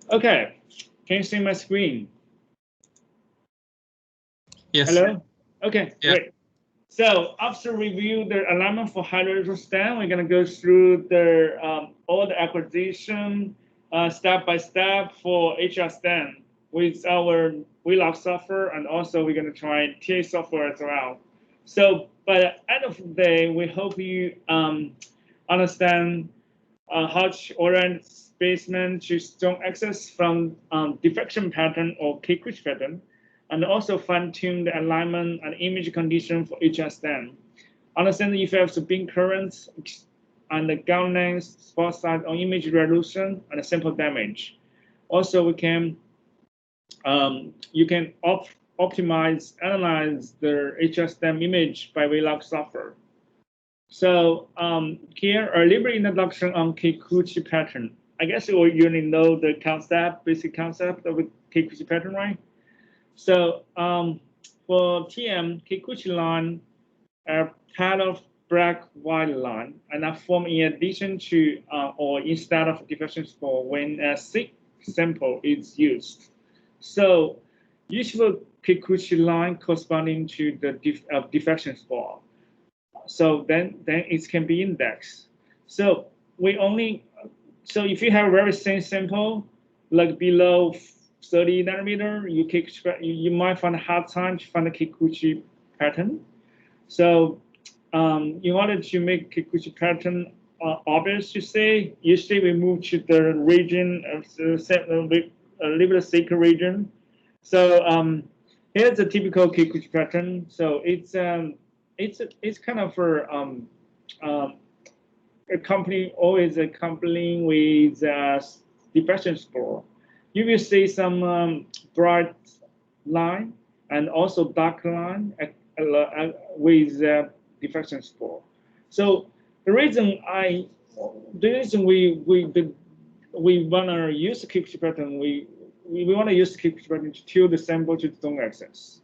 Okay, can you see my screen? Yes. Hello? Okay, yeah. Great. So after review the alignment for HRSTEM, we're going to go through the all the acquisition step by step for HRSTEM with our Velox software, and also we're going to try TA software as well. So by the end of the day, we hope you understand how to orient spacemen to strong access from diffraction pattern or Kikuchi pattern, and also fine-tune the alignment and image condition for HRSTEM. Understand the effects of beam currents and the ground length, spot size on image resolution, and sample damage. Also, we can you can optimize, analyze the HRSTEM image by Velox software. So here, a little introduction on Kikuchi pattern. I guess you already know the concept, basic concept of Kikuchi pattern, right? So for TM, Kikuchi line are part of black-white line and are formed in addition to or instead of diffraction spore when a thick sample is used. So useful Kikuchi line corresponding to the diffraction spore. So then it can be indexed. So if you have a very thin sample, like below 30 nanometer, you might find a hard time to find a Kikuchi pattern. So in order to make Kikuchi pattern obvious to see, usually we move to the region of the a little bit thicker region. So here's a typical Kikuchi pattern. So it's kind of for a company always accompanying with diffraction spore. You will see some bright line and also dark line with diffraction spore. So the reason we want to use the Kikuchi pattern, we want to use the Kikuchi pattern to tilt the sample to the zone axis.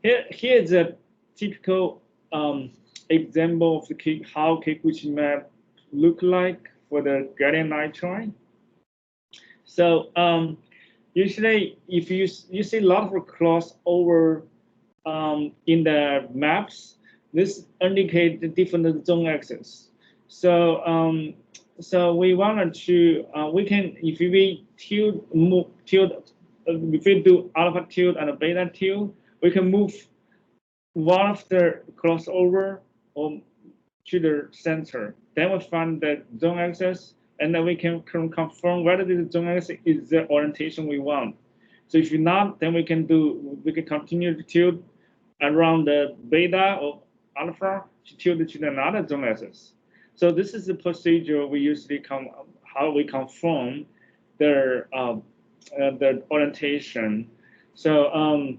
Here is a typical example of how Kikuchi map look like for the gallium nitride. So usually, if you see a lot of crossover in the maps, this indicates the different zone axes. So so we wanted to we can if we tilt if we do alpha tilt and beta tilt, we can move one of the crossover or to the center. Then we find the zone axis, and then we can confirm whether this zone axis is the orientation we want. So if not, then we can continue to tilt around the beta or alpha to tilt to another zone axis. So this is the procedure we usually how we confirm the orientation. So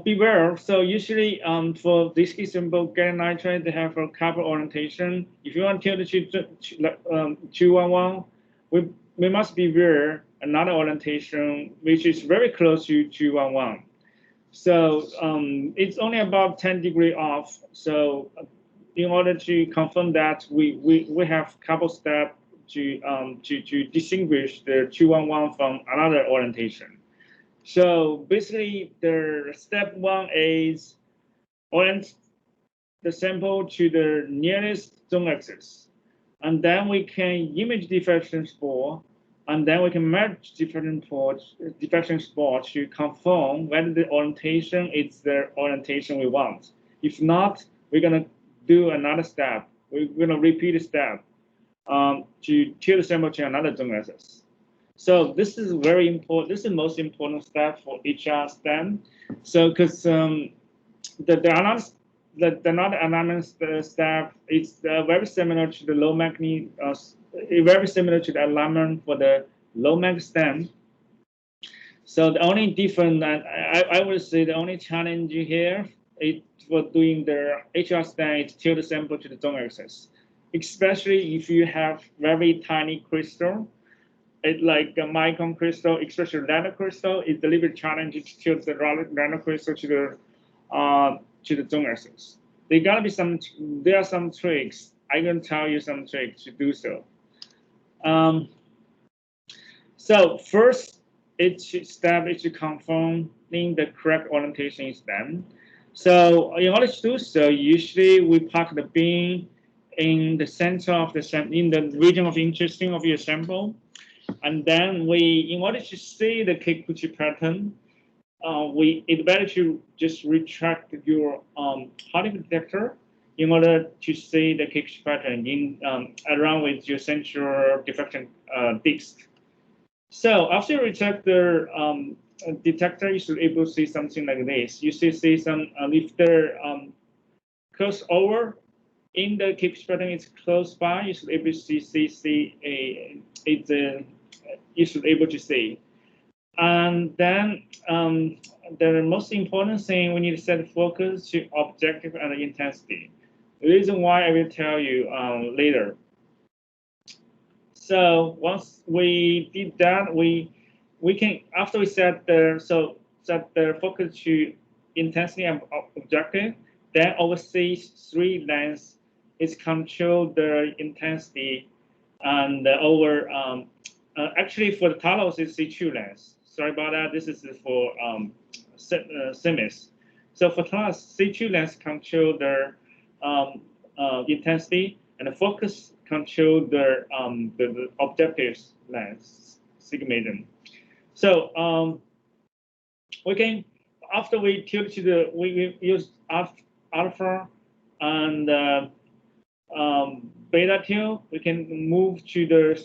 beware. So usually for this symbol gallium nitride, they have a couple orientation. If you want to tilt to 211, we must beware another orientation which is very close to 211. So it's only about 10 degrees off. So in order to confirm that, we have a couple steps to distinguish the 211 from another orientation. So basically, the step one is orient the sample to the nearest zone axis, and then we can image diffraction spore, and then we can match diffraction spore to confirm whether the orientation is the orientation we want. If not, we're gonna do another step. We're gonna repeat the step to tilt the sample to another zone axis. So this is very important. This is the most important step for HRSTEM. So because the another alignment step is very similar to the low magni, very similar to the alignment for the low mag stem. So the only difference that I would say the only challenge here is for doing the HRSTEM is tilt the sample to the zone axis, especially if you have very tiny crystal. It's like a micron crystal, especially nanocrystal, it's a little bit challenging to tilt the nanocrystal to the zone axis. There are some tricks. I can tell you some tricks to do so. So first, each step is to confirming the correct orientation is done. So in order to do so, usually we park the beam in the center of the in the region of interest of your sample, and then in order to see the Kikuchi pattern, it's better to just retract your particle detector in order to see the Kikuchi pattern in around with your central diffraction disk. So after you retract the detector, you should able to see something like this. You should see some if the crossover in the Kikuchi pattern is close by, you should able to you should able to see. And then the most important thing, we need to set focus to objective and intensity. The reason why I will tell you later. So once we did that, we can after we set the focus to intensity and objective, then overseas three lens is control the intensity, and actually for the Talos is C2 lens. Sorry about that. This is for semis. So for Talos, C2 lens control the intensity, and the focus control the objective lens astigmatism. So we can after we tilt to the we use alpha and beta tilt, we can move to the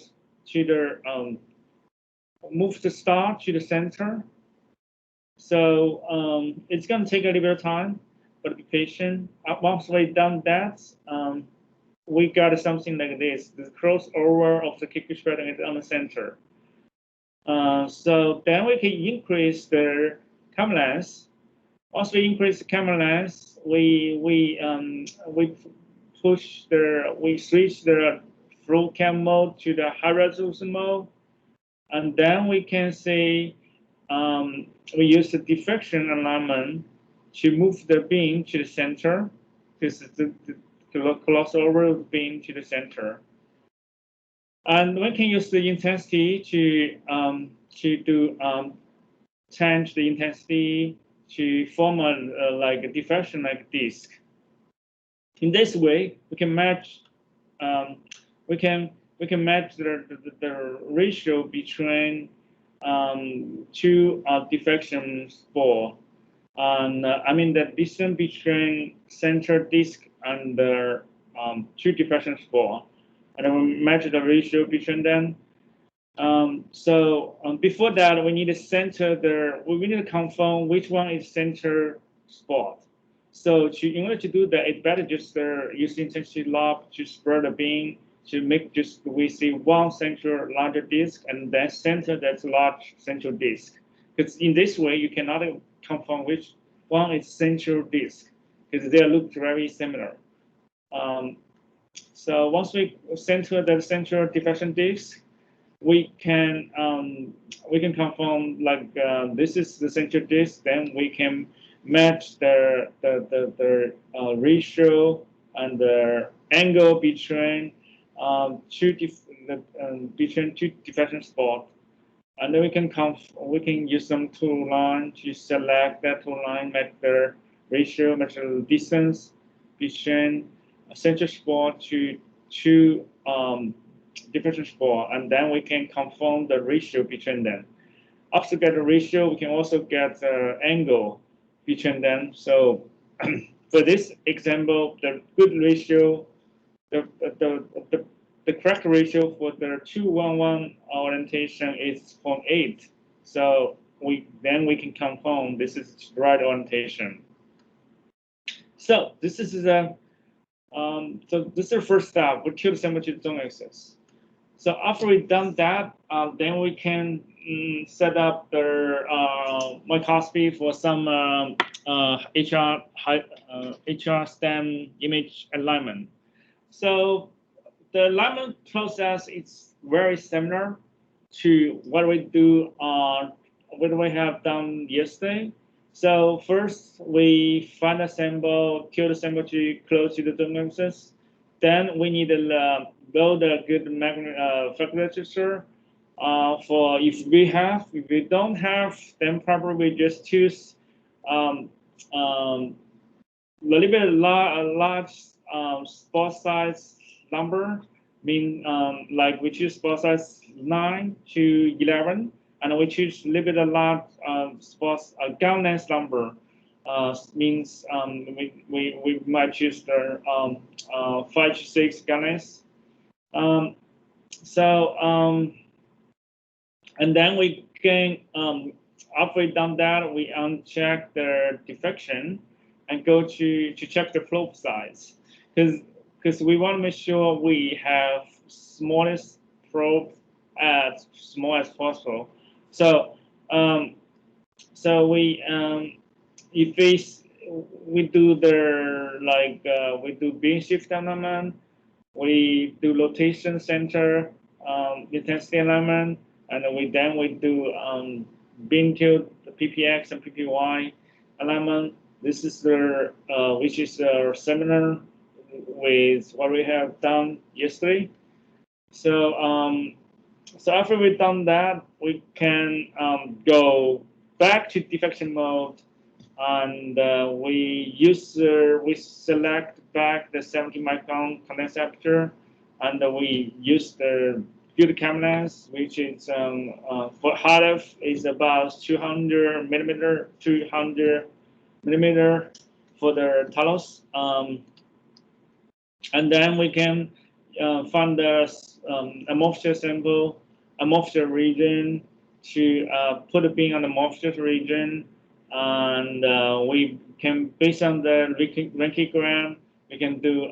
move the star to the center. So it's going to take a little bit of time, but be patient. Once we've done that, we got something like this. The crossover of the Kikuchi pattern is on the center. So then we can increase the camera length. Once we increase the camera length, we switch the full cam mode to the high resolution mode, and then we can see we use the diffraction alignment to move the beam to the center. This is the crossover beam to the center, and we can use the intensity to change the intensity to form a like a diffraction like disk. In this way, we can match we can match the ratio between two diffraction spore, and I mean the distance between center disk and the two diffraction spore, and then we match the ratio between them. Before that, we need to center we need to confirm which one is center spot. So in order to do that, it's better just use intensity log to spread the beam to make just we see one central larger disk and then center that large central disk. Because in this way, you cannot confirm which one is central disk because they look very similar. So once we center the central diffraction disk, we can confirm like this is the central disk. Then we can match the ratio and the angle between between two diffraction spots, and then we can use some tool line to select that tool line, match the ratio, match the distance between a central spot to two diffraction spot, and then we can confirm the ratio between them. After get the ratio, we can also get the angle between them. So for this example, the good ratio, the correct ratio for the 2-1-1 orientation is 0.8. So we can confirm this is the right orientation. So this is the first step. We tilt sample to the zone axis. So after we've done that, then we can set up the microscopy for some HRSTEM image alignment. So the alignment process is very similar to what we have done yesterday. So first we find a sample, tilt the sample to close to the zone axis. Then we need to load a good magnification For if we don't have, then probably just choose a little bit large spot size number. Mean like we choose spot size 9 to 11, and we choose a little bit a large spots gown length number. Means we might choose the 5 to 6 gown length. So and then we can after we done that, we uncheck the diffraction and go to check the probe size, because we want to make sure we have smallest probe as small as possible. So so we if we do the we do beam shift element, we do rotation center intensity element, and then we do beam tilt, the PPX and PPY element. This is the which is similar with what we have done yesterday. So so after we've done that, we can go back to diffraction mode, and we select back the 70 micron condense aperture, and we use the field cameras, which is for HRF is about 200 millimeter for the Talos, and then we can find the amorphisure sample, amorphisure region to put a beam on the amorphisure region, and we can, based on the rankigram, we can do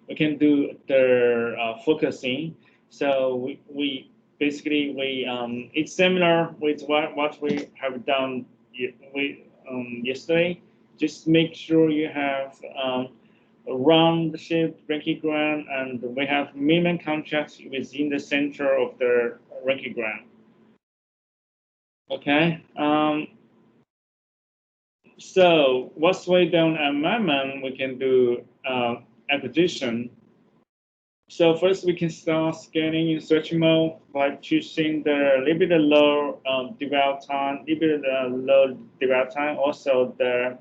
we can do the focusing. So we basically it's similar with what we have done yesterday. Just make sure you have a round shaped rankigram, and we have minimum contrast within the center of the rankigram. Okay. So once we done amendment, we can do acquisition. So first we can start scanning in search mode by choosing the little bit low develop time, little bit low develop time. Also the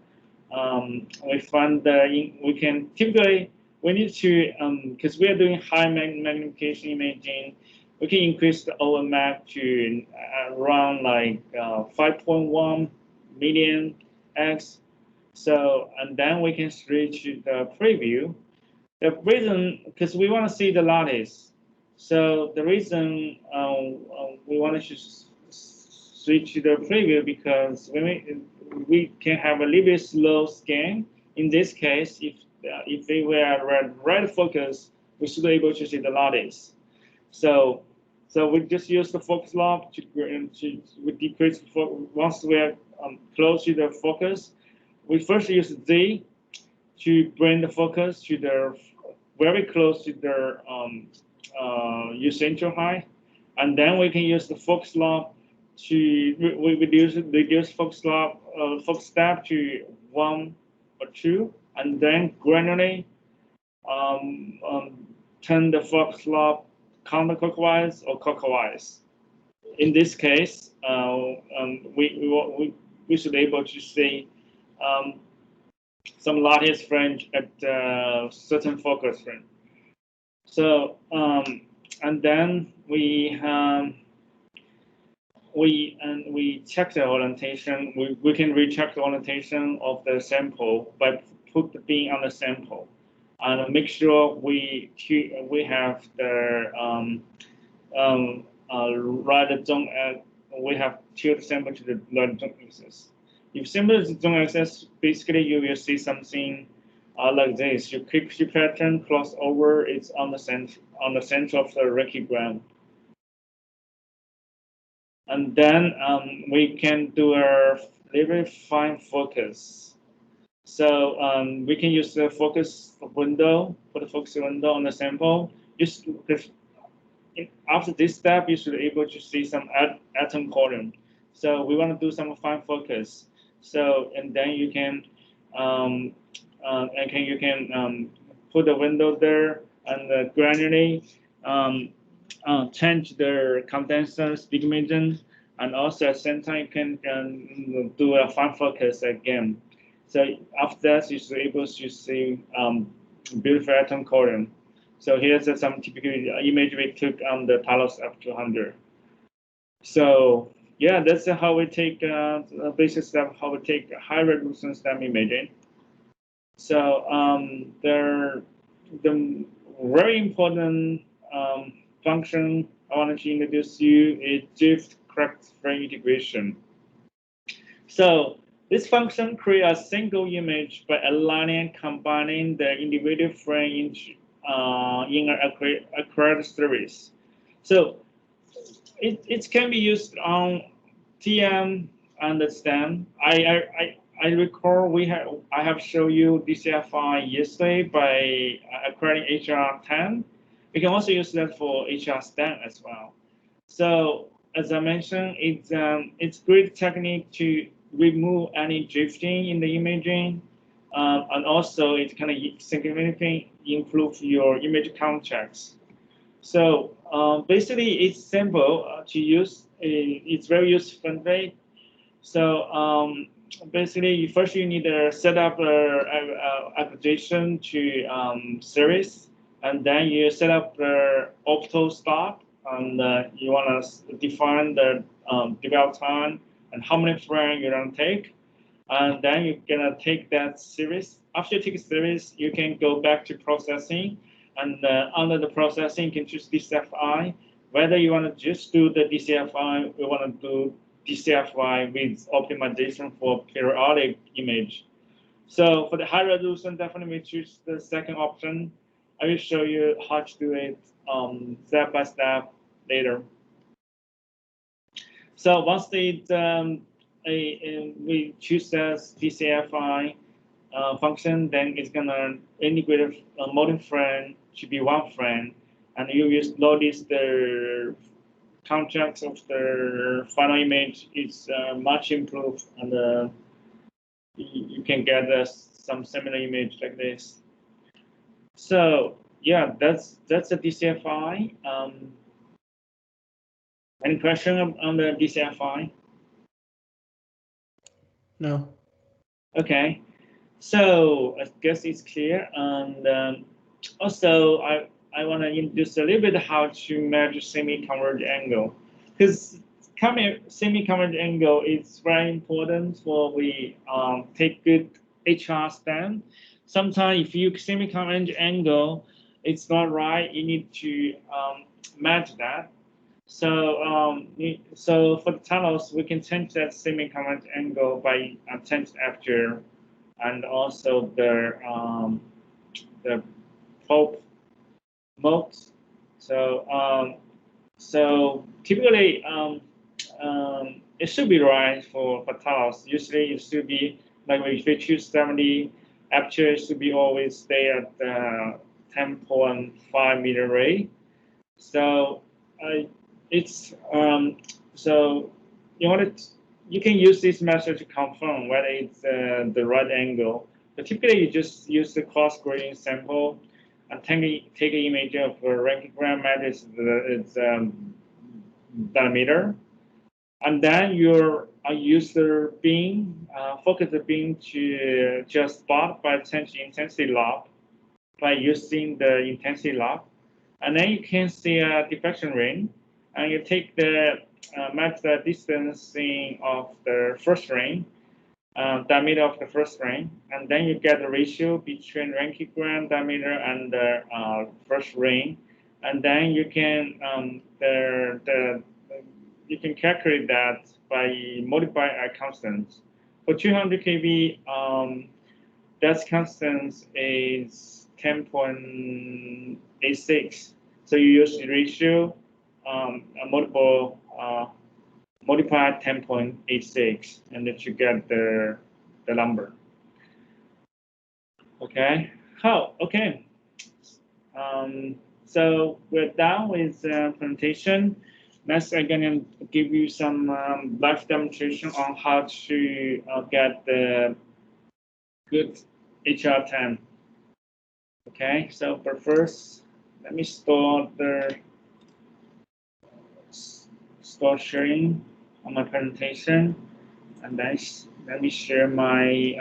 we find we can typically we need to because we are doing high magnification imaging, we can increase the OMAP to around like 5.1 million X. So and then we can switch to the preview. The reason, because we want to see the lattice, so the reason we want to switch to the preview, because we can have a little bit slow scan. In this case, if we were right focus, we should be able to see the lattice. So we just use the focus lock to decrease once we are close to the focus. We first use Z to bring the focus to the very close to the center high, and then we can use the focus lock to reduce focus lock focus step to 1 or 2, and then gradually turn the focus lock counterclockwise or clockwise. In this case, we should be able to see some lattice fringe at certain focus frame. So and then we check the orientation. We can recheck the orientation of the sample by put the beam on the sample, and make sure we have the right zone. We have tilt sample to the right zone axis. If simple zone axis, basically you will see something like this. Your Kikuchi pattern crossover is on the center of the rankigram. And then we can do a very fine focus. So we can use the focus window, put the focus window on the sample. Just after this step, you should be able to see some atom column. So we want to do some fine focus. So and then you can put the window there, and gradually change the condenser astigmatism, and also at the same time you can do a fine focus again. So after that, you're able to see beautiful atom coding. So here's some typical image we took on the Talos F200. So yeah, that's how we take the basic step, how we take high resolution STEM imaging. So the very important function I want to introduce you is drift correct frame integration. So this function creates a single image by aligning and combining the individual frame in an accurate series. So it can be used on TM and the STEM. I recall I have shown you DCFI yesterday by acquiring HR10. We can also use that for HRSTEM as well. So as I mentioned, it's great technique to remove any drifting in the imaging, and also it can significantly improve your image contrast. So basically, it's simple to use. It's very user friendly. So basically, first you need to set up a application to series, and then you set up the auto stop, and you want to define the develop time and how many frames you're gonna take, and then you're gonna take that series. After you take a series, you can go back to processing, and under the processing, you can choose DCFI. Whether you want to just do the DCFI, we want to do DCFI with optimization for periodic image. So for the high resolution, definitely we choose the second option. I will show you how to do it step by step later. So once we choose as DCFI function, then it's gonna integrate a modern frame to be one frame, and you will notice the contrast of the final image is much improved, and you can get some similar image like this. So yeah, that's a DCFI. Any question on the DCFI? No. Okay, so I guess it's clear, and also I want to introduce a little bit how to measure semi-converged angle, because semi-converged angle is very important for we take good HRSTEM. Sometimes if you semi-converged angle, it's not right. You need to match that. So for the Talos, we can change that semi-converged angle by change the aperture, and also the pulp mode. So typically it should be right for Talos. Usually it should be like if we choose 70, aperture should be always stay at 10.5 meter ray. So it's so you can use this method to confirm whether it's the right angle. But typically you just use the cross gradient sample and take an image of a ranking-gram matrix. It's diameter, and then you use the beam, focus the beam to just spot by changing intensity lock by using the intensity lock, and then you can see a diffraction ring, and you take the match the distancing of the first ring, diameter of the first ring, and then you get the ratio between ranking-gram diameter and the first ring, and then you can you can calculate that by multiplying a constant. For 200 kV, that constant is 10.86. So you use the ratio multiply 10.86, and that you get the number. Okay. Okay. So we're done with the presentation. Next, I'm gonna give you some live demonstration on how to get the good HR10. Okay. So, but first, let me store sharing on my presentation, and then let me share my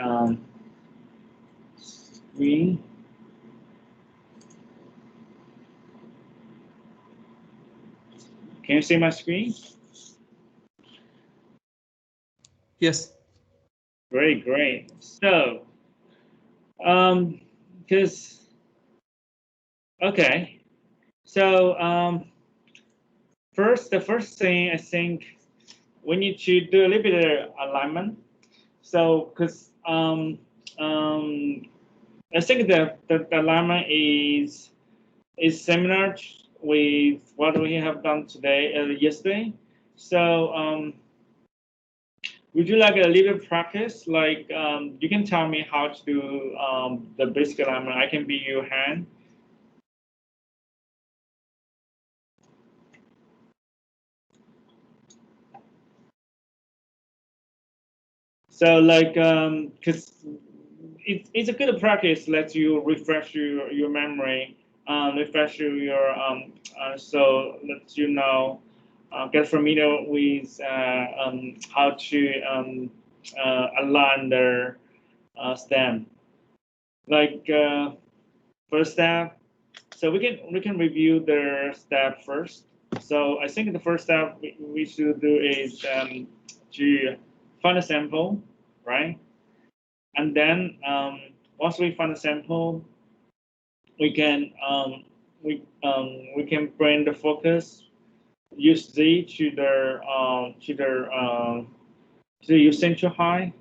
screen. Can you see my screen? Yes. Great. So, okay. So, the first thing I think we need to do a little bit of alignment. So, because I think the alignment is similar with what we have done today, yesterday. So, would you like a little practice? Like, you can tell me how to do the basic alignment. I can be your hand. So, like, because it's a good practice. Lets you refresh your memory, refresh your so lets you know, get familiar with how to align their stem. Like, first step. So we can review the step first. So I think the first step we should do is to find a sample, right? And then once we find a sample, we can we can bring the focus, use Z to the center high,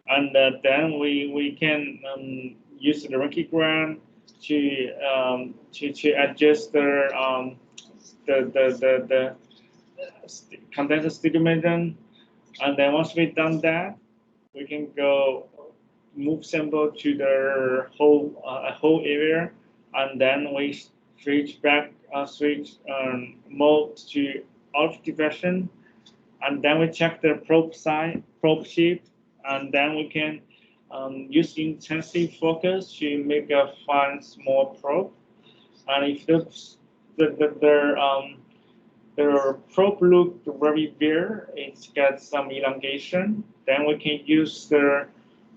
and then we can use the rankigram to adjust the condenser stigmatism, and then once we've done that, we can go move sample to the whole area, and then we switch mode to out diversion, and then we check the probe shape, and then we can use intensive focus to make a fine small probe. And if the probe look very bare, it's got some elongation, then we can use the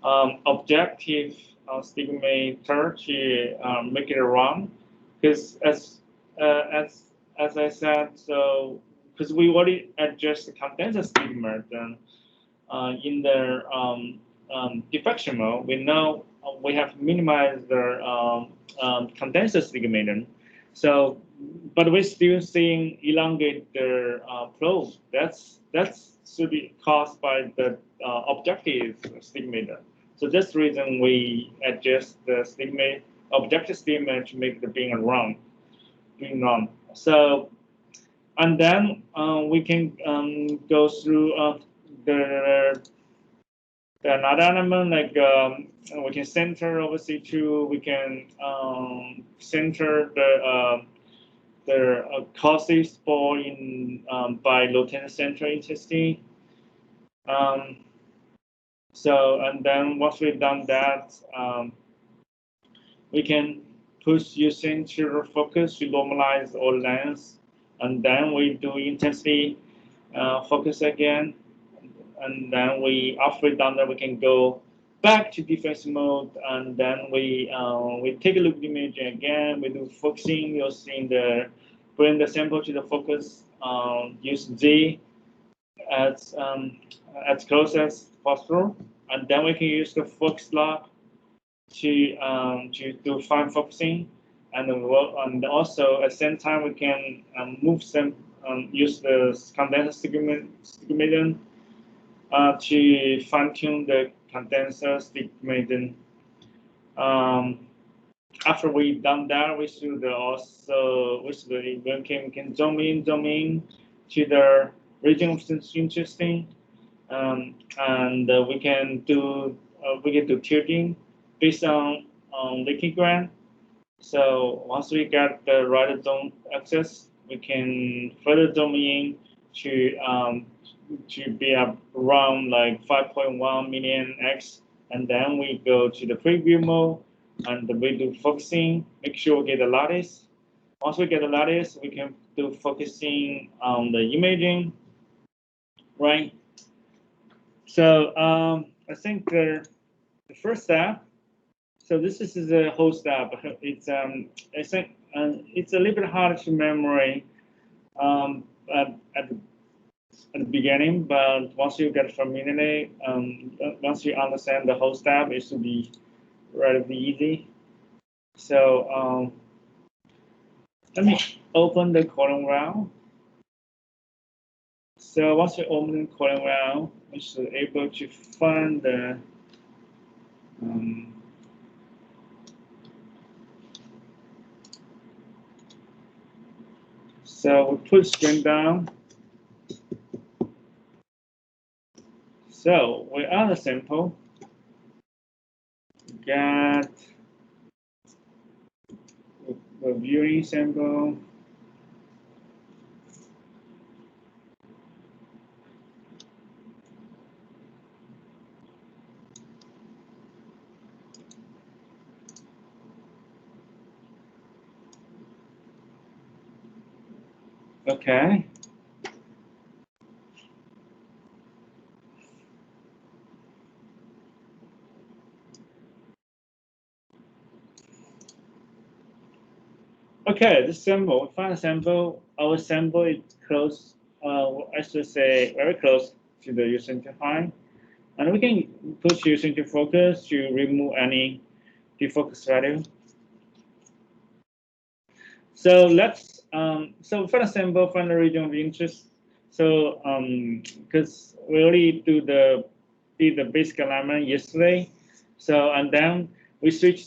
objective stigmator to make it round. Because as I said, so because we already adjust the condenser stigma, then in the diffraction mode, we know we have minimized the condenser stigmatum. So, but we're still seeing elongate the probe. That's should be caused by the objective stigmatum. So that's the reason we adjust the objective stigma to make the being round. So, and then we can go through the another element, like we can center over C2. We can center the causes for in by lieutenant central intestine. So, and then once we've done that, we can push using center focus to normalize all lengths, and then we do intensity focus again, and then after we've done that, we can go back to defense mode, and then we take a look at the image again. We do focusing using bring the sample to the focus, use Z as close as possible, and then we can use the focus lock to do fine focusing, and also at the same time we can move some use the condenser stigmatum to fine-tune the condenser stigmatum. After we've done that, we should we can zoom in to the region of interesting, and we can do tilting based on the So once we get the right zone access, we can further zoom in to be around like 5.1 million X, and then we go to the preview mode, and we do focusing, make sure we get the lattice, Once we get the lattice, we can do focusing on the imaging, right? So I think the first step. So this is the whole step. It's I think it's a little bit hard to memory at the beginning, but once you get familiar, once you understand the whole step, it should be relatively easy. So let me open the coding round. So once you open the coding round, you should be able to find the so we put string down. So we are the sample. Get reviewing sample. Okay. Okay, this sample, find a sample. Our sample is close, I should say very close to the user interface. And we can push user into focus to remove any defocus value. So let's, so for example, find the region of interest. So because we already did the basic alignment yesterday. So, and then we switch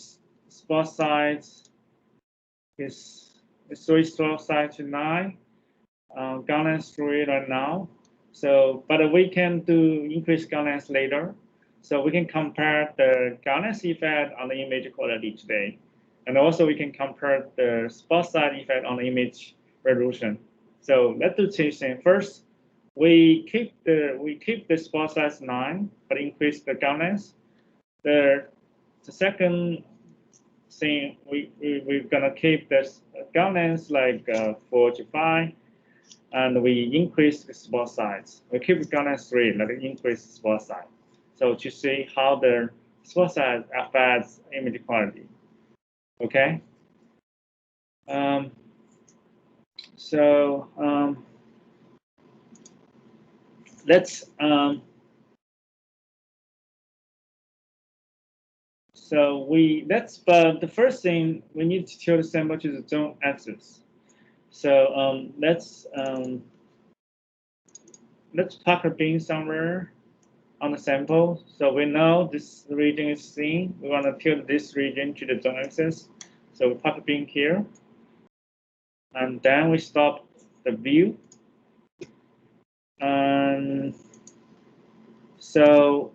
spot size is switch spot size to 9, guidance 3 right now. So, but we can do increase guidance later. So we can compare the guidance effect on the image quality today. And also we can compare the spot size effect on the image resolution. So let's do two things. First, we keep the spot size 9, but increase the guidance. The second thing, we're gonna keep this guidance like 4 to 5, and we increase the spot size. We keep guidance 3, and increase the spot size. So to see how the spot size affects image quality. Okay. Let's but the first thing we need to tilt the sample to the zone axis. So let's park a beam somewhere on the sample. So we know this region is seen. We want to tilt this region to the zone axis. So we park a beam here. And then we stop the view. And so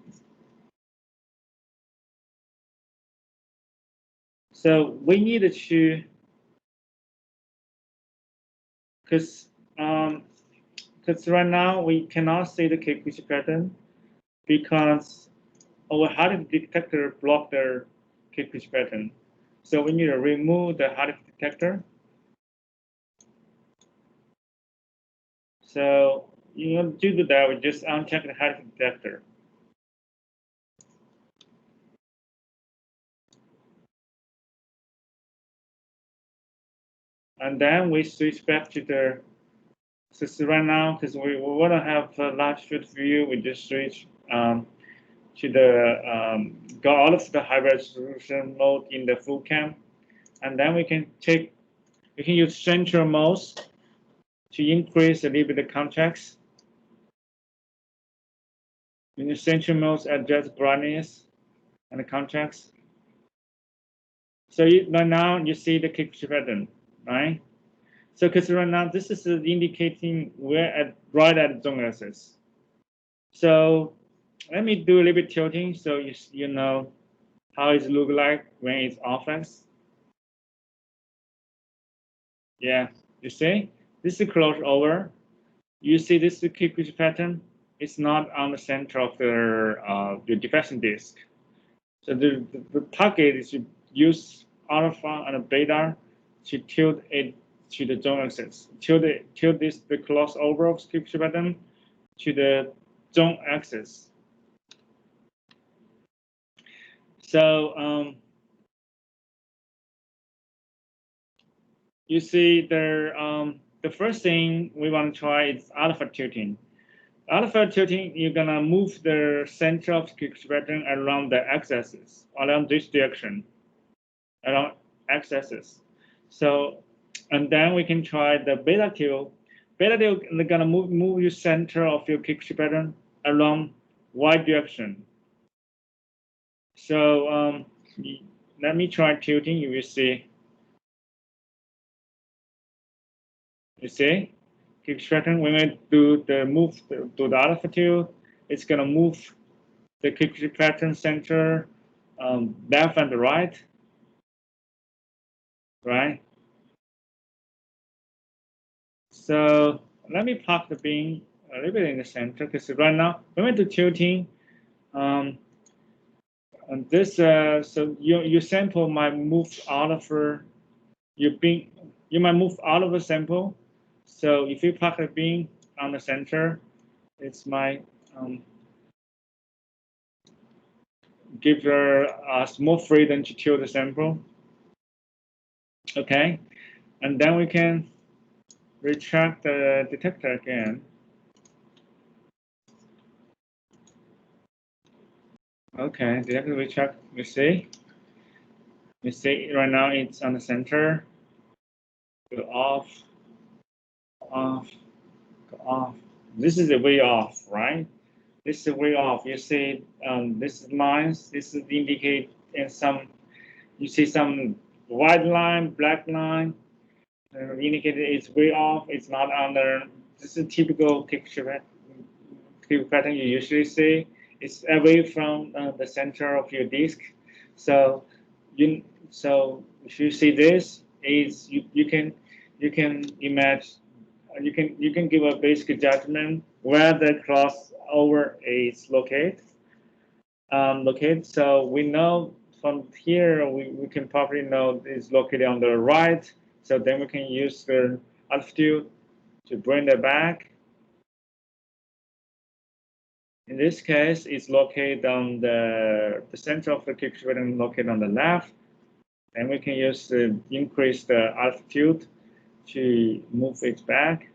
we need to, because right now we cannot see the Kikuchi pattern because our hard detector blocked the Kikuchi pattern. So we need to remove the hard detector. So to do that, we just uncheck the hard detector. And then we switch back to the, so right now, because we want to have a large field view, we just switch to the, go out of the high resolution mode in the full cam. And then we can use central modes to increase a little bit the contrast. In the central modes, adjust brightness and the contrast. So right now you see the Kikuchi pattern, right? So because right now this is indicating we're right at zone axis. So let me do a little bit tilting so you know how it look like when it's off axis. Yeah, you see this is close over. You see this Kikuchi pattern. It's not on the center of the diffraction disk. So the target is to use alpha and beta to tilt it to the zone axis. Till the crossover of Kikuchi pattern to the zone axis. So you see the first thing we want to try is alpha tilting. Alpha tilting, you're gonna move the center of Kikuchi pattern around the x-axis, around this direction, around x-axis. So, and then we can try the beta tilt. Beta tilt is gonna move your center of your Kikuchi pattern around y direction. So let me try tilting. You will see. You see, Kikuchi pattern. When we do the move to the alpha tilt, it's gonna move the Kikuchi pattern center left and right, right? So let me park the beam a little bit in the center because right now we went to tilting. And this so your sample might move out of your beam. You might move out of the sample. So if you park the beam on the center, it's might give us more freedom to tilt the sample. Okay, and then we can retract the detector again. Okay, detector retract. You see right now it's on the center. Go off, off, go off. This is a way off, right? This is a way off. You see, this is lines. This is indicate in some. You see some white line, black line. Indicated it's way off. It's not under. This is a typical picture pattern you usually see. It's away from the center of your disk. So if you see this, is you can imagine you can give a basic judgment where the crossover is located. So we know from here we can probably know it's located on the right. So then we can use the altitude to bring it back. In this case, it's located on the center of the Kikuchi pattern located on the left. And we can use the increase the altitude to move it back.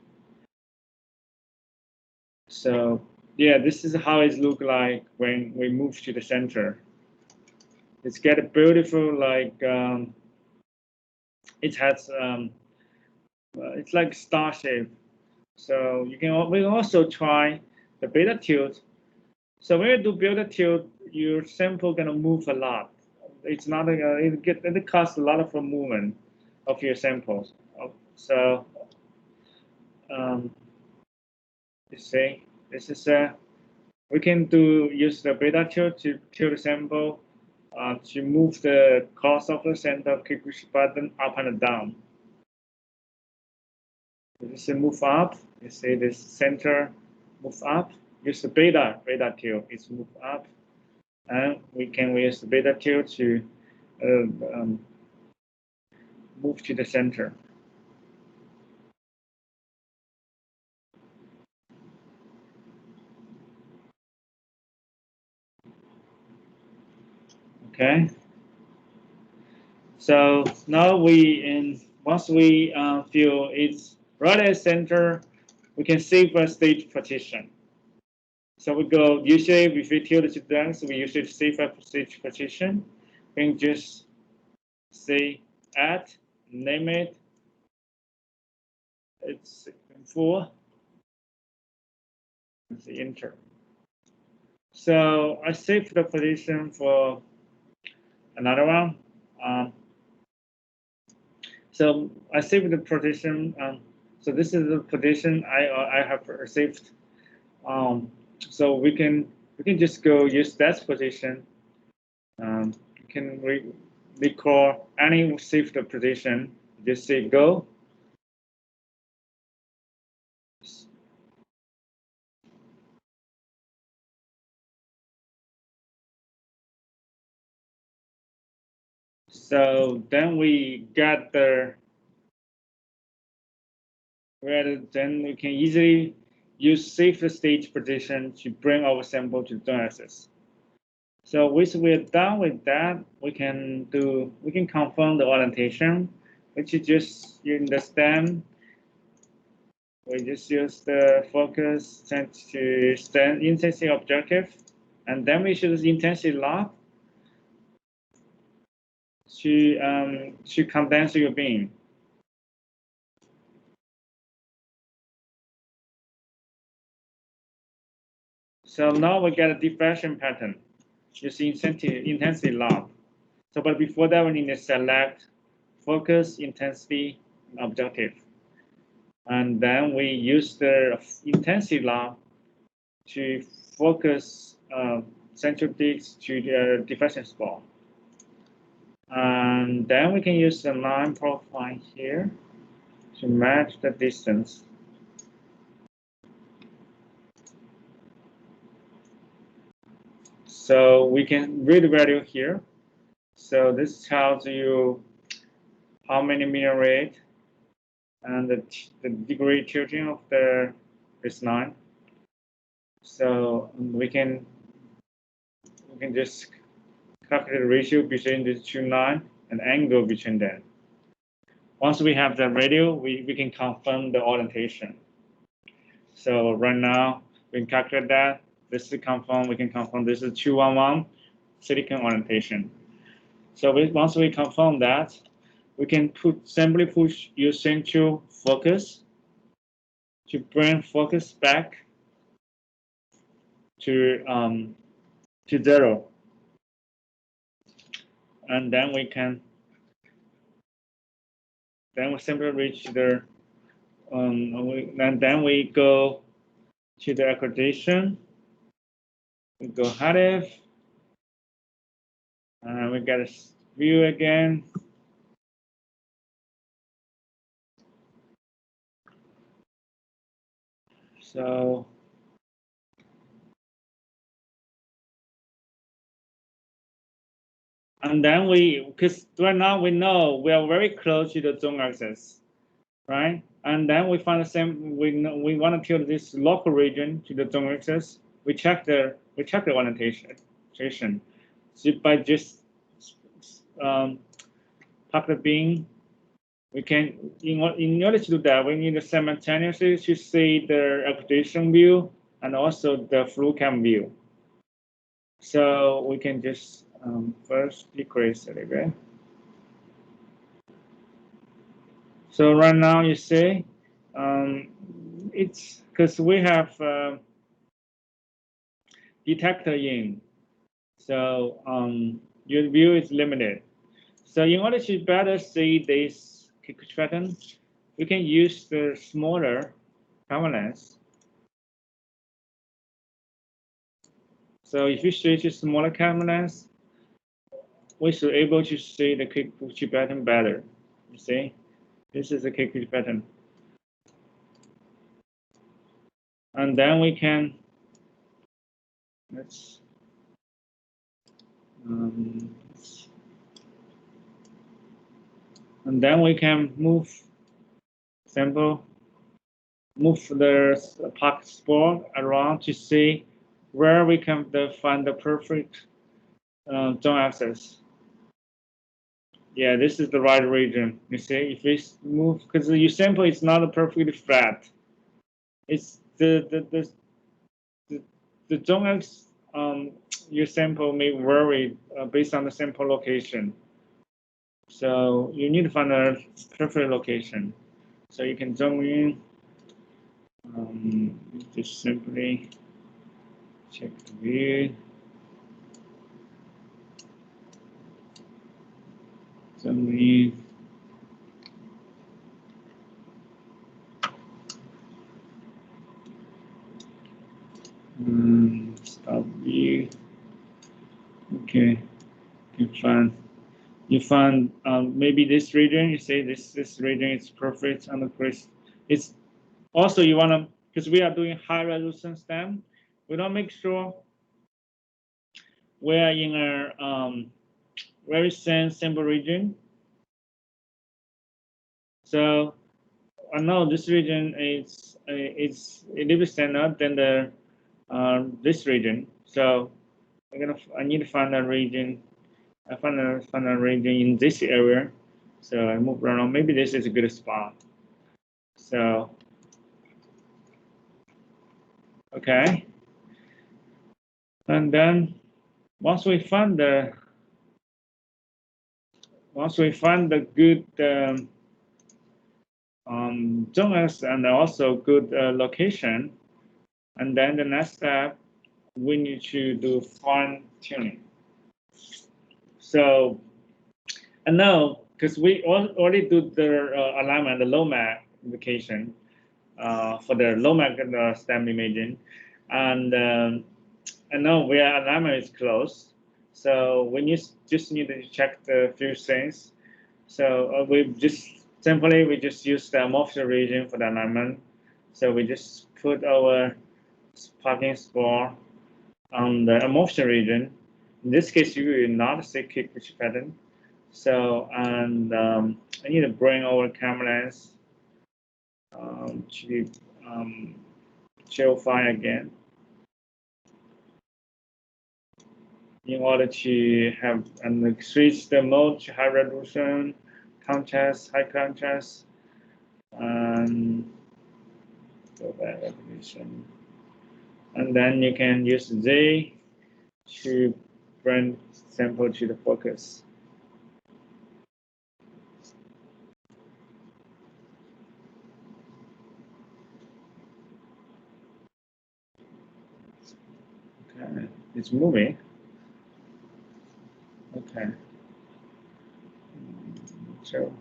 So yeah, this is how it looks like when we move to the center. It's got a beautiful like it has it's like star shape. So we can also try the beta tilt. So when you do beta tilt, your sample gonna move a lot. It's not it costs a lot of movement of your samples. So you see, this is we can use the beta tilt to tilt the sample to move the cost of the center of Kikuchi pattern up and down. This is move up. You see this center move up. Use the beta tilt. It's move up, and we can use the beta tilt to move to the center. Okay. So now once we feel it's right at the center, we can save a stage partition. So we go usually if we tilt it to the so we usually save a stage partition. We can just say add, name it. It's 4. Let's see, enter. So I saved the partition for another one. So I saved the partition. So this is the partition I have saved. So we can just go use that partition. You can recall any saved partition. Just say go. So then we got the where then we can easily use safe stage position to bring our sample to the zone axis. So once we're done with that, we can confirm the orientation, which is just in the stem. We just use the focus sent to stand intensity objective, and then we choose intensity log to condense your beam. So now we get a diffraction pattern using intensity log. So, but before that, we need to select focus, intensity, and objective. And then we use the intensity log to focus central peaks to the diffraction spot. And then we can use the line profile here to match the distance. So we can read the value here. So this tells you how many meter rate and the degree tilting of this line. So we can just calculate the ratio between these two lines and angle between them. Once we have the radio, we can confirm the orientation. So right now we can calculate that. This is confirmed. We can confirm this is 211 silicon orientation. So once we confirm that, we can simply push using to focus to bring focus back to 0, and then we simply reach the and then we go to the accreditation. We go HRSTEM, and we get a view again. So and then because right now we know we are very close to the zone axis, right? And then we find the same. We want to tilt this local region to the zone axis. We check the orientation. So by just pop the beam, we can in order to do that, we need to simultaneously to see the accreditation view and also the fluid cam view. So we can just first decrease a little bit. So right now you see, it's because we have detector in, so your view is limited. So in order to better see this Kikuchi pattern, we can use the smaller camera lens. So if you switch to smaller camera lens, we should able to see the Kikuchi pattern better. You see, this is the Kikuchi pattern. And then we can, and then we can move the pocket spot around to see where we can find the perfect zone axis. Yeah, this is the right region. You see, if we move, because your sample is not perfectly flat. It's the zone axis. Your sample may vary based on the sample location. So you need to find a perfect location. So you can zoom in. Just simply check the view. Zoom in. Stop view. Okay, you find maybe this region. You say this region is perfect and it's also you want to, because we are doing high resolution STEM, we don't make sure we are in a very thin sample region. So I know this region is a little bit standard than the this region. So I need to find a region. I find a region in this area. So I move around. Maybe this is a good spot. So okay, and then once we find the good zones and also good location, and then the next step we need to do fine tuning. So I know because we already do the alignment, the low magnification for the low mag STEM imaging, and I know where alignment is close. So we just need to check the few things. So we just use the amorphism region for the alignment. So we just put our parking spot on the amorphism region. In this case, you will not see Kikuchi pattern. So and I need to bring our camera lens to show file again in order to have and switch the mode to high resolution, contrast, high contrast, and go back resolution. And then you can use Z to bring sample to the focus. Okay, it's moving. Okay. So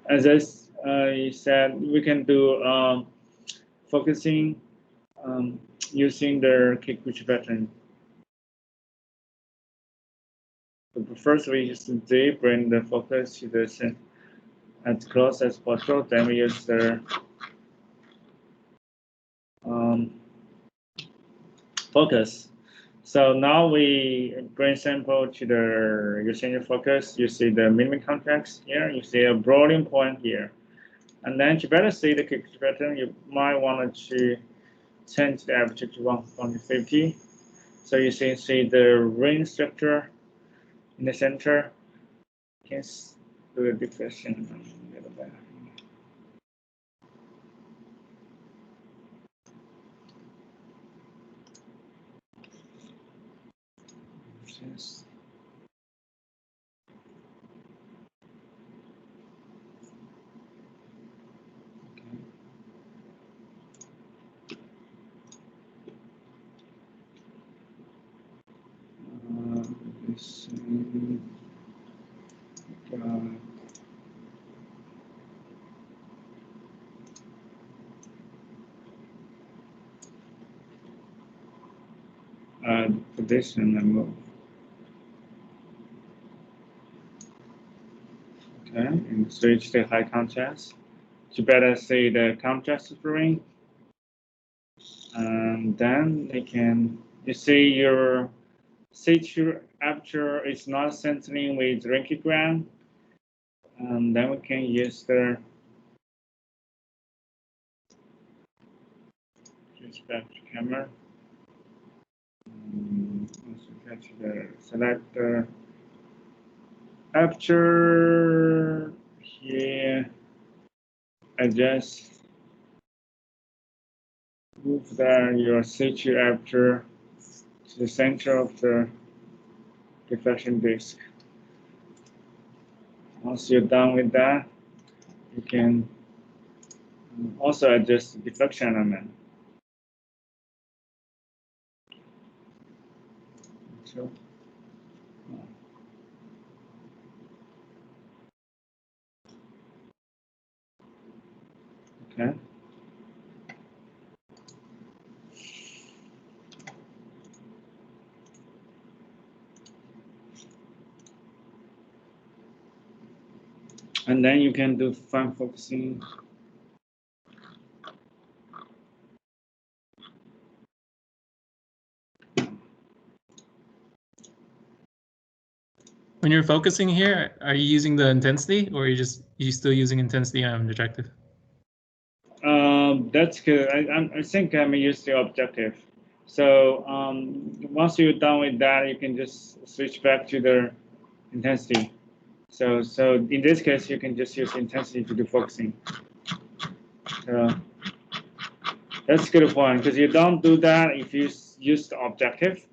as I said, we can do focusing using the Kikuchi pattern. But first, we use Z, bring the focus to the as close as possible. Then we use the focus. So now we bring sample to the using the focus. You see the minimum contrast here. You see a broadening point here. And then to better see the Kikuchi pattern, you might want to change the aperture to 150. So you see the ring structure in the center. You can do a diffraction a little bit. Yes. Position and move. Okay, and switch to high contrast to better see the contrast of the ring. And then you see your C2 aperture is not centering with rankigram. And then we can use the back to camera. Select the aperture here. Adjust. Move your C2 aperture to the center of the diffraction disk. Once you're done with that, you can also adjust the diffraction element. So, okay. And then you can do fine focusing. When you're focusing here, are you using the intensity, or are you still using intensity on detective? That's good. I think I'm used to objective. So once you're done with that, you can just switch back to the intensity. So in this case, you can just use intensity to do focusing. So that's a good point, because you don't do that if you use the objective.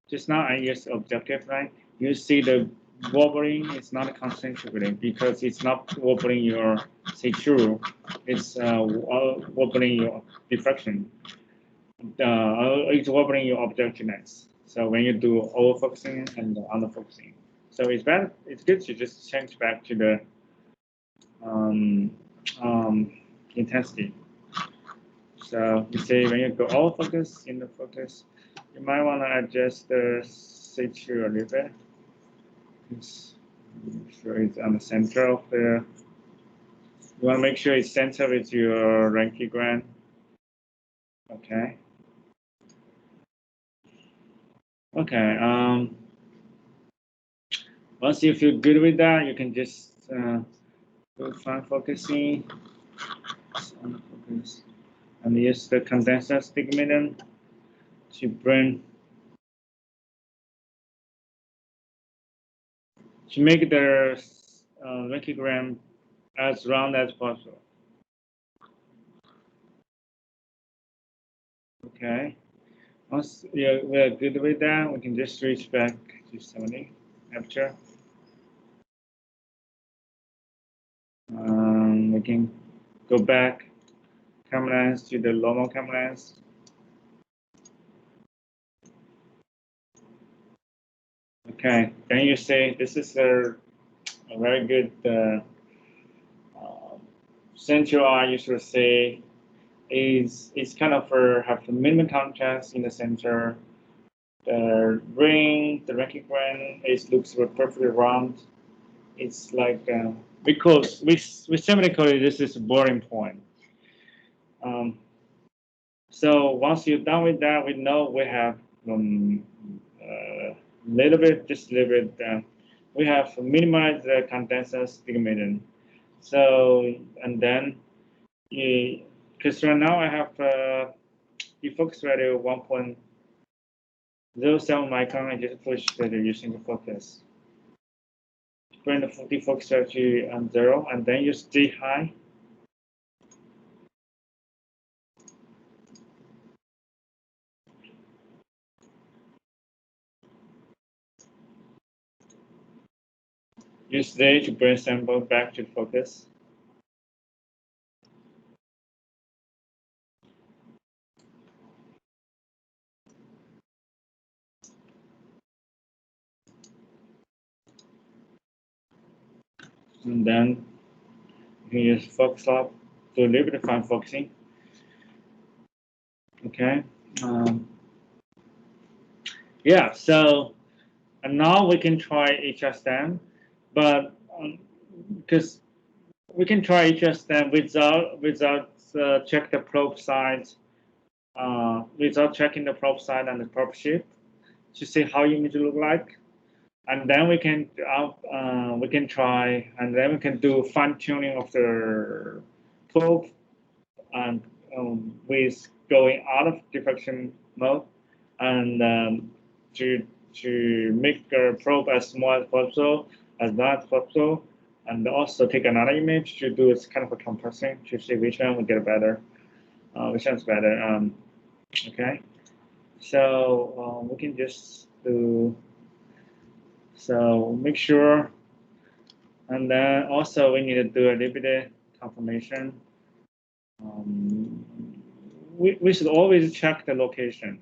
Just now I used objective, right? You see the wobbling is not concentrically because it's not wobbling your see-through. It's wobbling your diffraction. It's wobbling your objectiveness. So when you do over-focusing and under-focusing. So it's better. It's good to just change back to the intensity. So you see when you go over-focus, in the focus, you might want to adjust the see-through a little bit. Make sure it's on the center of the. You want to make sure it's center with your Röntgen. Okay. Okay. Once you feel good with that, you can just do fine focusing. Focus. And use the condenser astigmatism to bring. To make the Röntgen as round as possible. Okay. Once we're good with that, we can just switch back to 70 aperture. We can go back camera lens to the normal camera lens. Okay, then you say this is a very good central eye. You should say it's kind of have the minimum contrast in the center. The ring, the Röntgen, it looks perfectly round. It's like because we simply call it this is a boring point. So once you're done with that, we know we have little bit, just a little bit. We have minimized the condenser astigmatism. So and then, because right now I have the focus value 1.07 micron. I just push that using the focus. Bring the focus value to 0, and then you stay high. Use there to bring sample back to focus. And then you can use focus lock to a little bit of fine focusing. Okay. Yeah. So and now we can try HRSTEM, but because we can try HRSTEM without check the probe size, without checking the probe size and the probe shape to see how image look like, and then we can try, and then we can do fine tuning of the probe, and with going out of diffraction mode, and to make the probe as small as possible, as large as possible, and also take another image to do it's kind of a compressing to see which one will get better, which one's better. Okay, so we can just do. So make sure, and then also we need to do a little bit of confirmation. We should always check the location,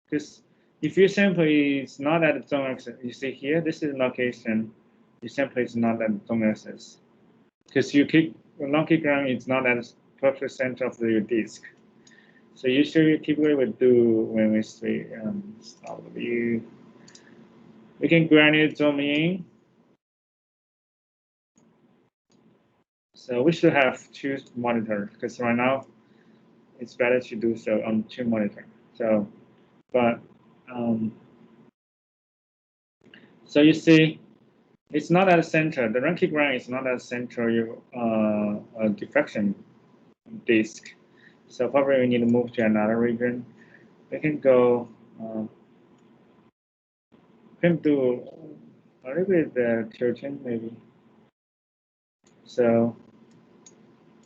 because if your sample is not at the zone axis, you see here, this is location, your sample is not at the zone axis, because you keep Röntgen is not at the perfect center of your disk. So usually, typically we do when we say start the view, we can gradually zoom in. So we should have 2 monitors because right now it's better to do so on 2 monitors. So, but so you see, it's not at the center. The Rankine ground is not at the center. Diffraction disk. So probably we need to move to another region. We can go. Can do a little bit tilting maybe. So,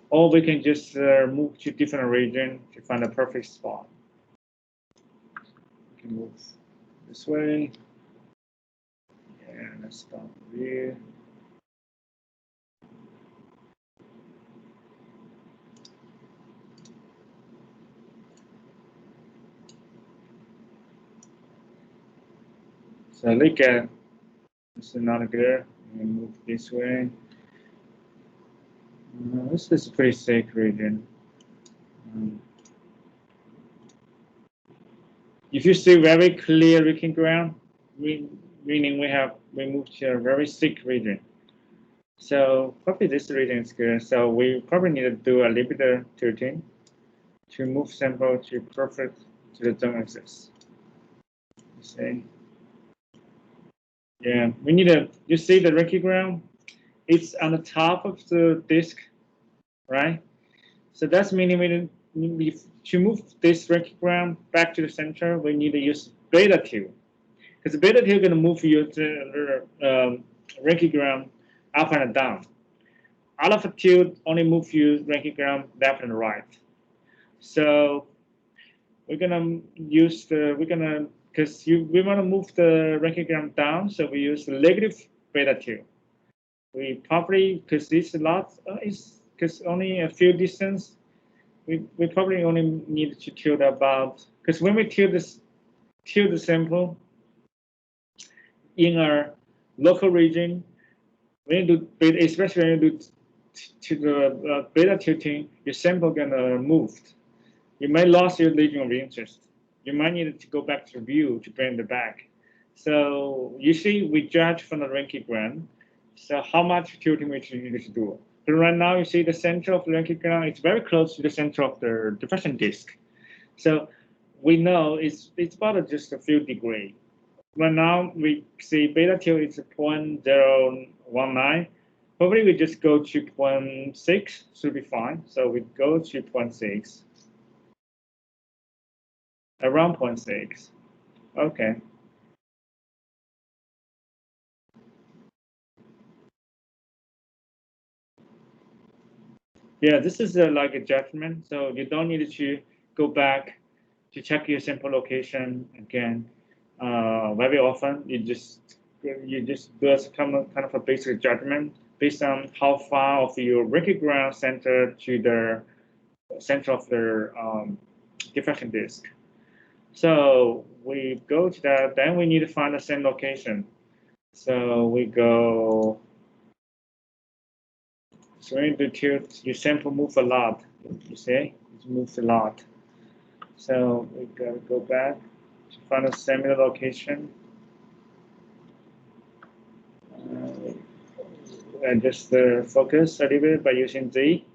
or we can just move to different region to find a perfect spot. We can move this way. Yeah, let's stop view. So look at this is not good. We move this way. This is a pretty safe region. If you see very clear Rankine ground, meaning we moved to a very thick region. So probably this region is good. So we probably need to do a little bit of tilting to move sample to perfect to the zone axis. You see? Yeah, we need to. You see the Rankine ground? It's on the top of the disk, right? So that's meaning to move this Rankine ground back to the center, we need to use beta tilt. Because the beta tilt is going to move your Rankine ground up and down. Alpha tilt only move your Rankine ground left and right. So we're gonna use because we want to move the Rankine ground down, so we use the negative beta tilt. We probably because it's a lot is because only a few distance. We probably only need to tilt about because when we tilt the sample in our local region, when you do beta, especially when you do to the beta tilting, your sample gonna move. You might lose your region of interest. You might need to go back to view to bring it back. So usually we judge from the Rankine ground. So how much tilting we need to do. But right now you see the center of the Rankine ground, it's very close to the center of the diffraction disk. So we know it's about just a few degrees. Right now we see beta tilt is 0.019. Probably we just go to 0.6 should be fine. So we go to 0.6. Around 0.6. Okay. Yeah, this is like a judgment. So you don't need to go back to check your sample location again very often. You just do kind of a basic judgment based on how far of your Rankine ground center to the center of the diffraction disk. So we go to that. Then we need to find the same location. So we go. So when you tilt, your sample move a lot. You see, it moves a lot. So we gotta go back to find a similar location. And just focus a little bit by using Z.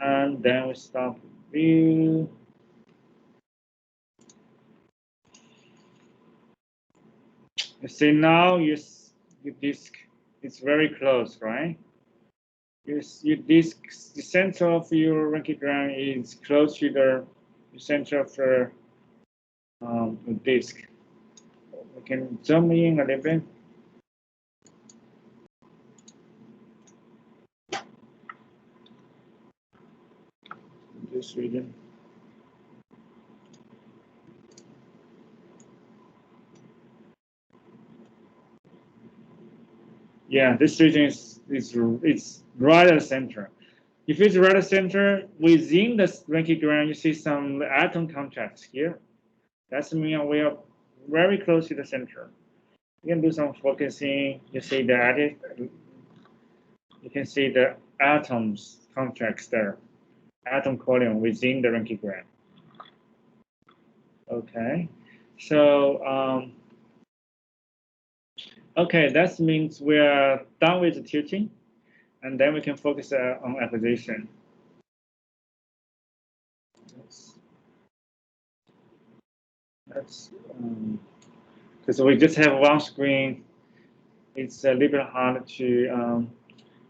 And then we stop view. You see now your disk is very close, right? Your disk, the center of your Rankine ground is close to the center of the disk. We can zoom in a little bit. This region. Yeah, this region is right at the center. If it's right at the center, within the Rankine ground, you see some atom contracts here. That's mean we are very close to the center. You can do some focusing. You see that you can see the atoms contracts there, atom column within the Rankine ground. Okay, so Okay, that means we're done with the tilting, and then we can focus on acquisition. That's because we just have one screen. It's a little bit hard to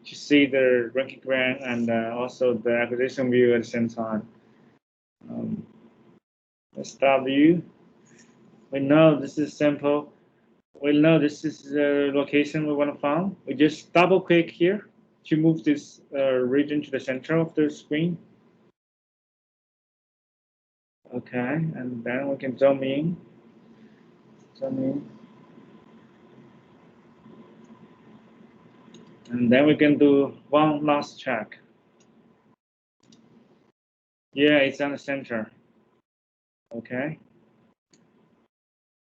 see the ranking and also the acquisition view at the same time. Let's start view. We know this is simple. We know this is the location we want to find. We just double click here to move this region to the center of the screen. Okay, and then we can zoom in. And then we can do one last check. Yeah, it's on the center. Okay.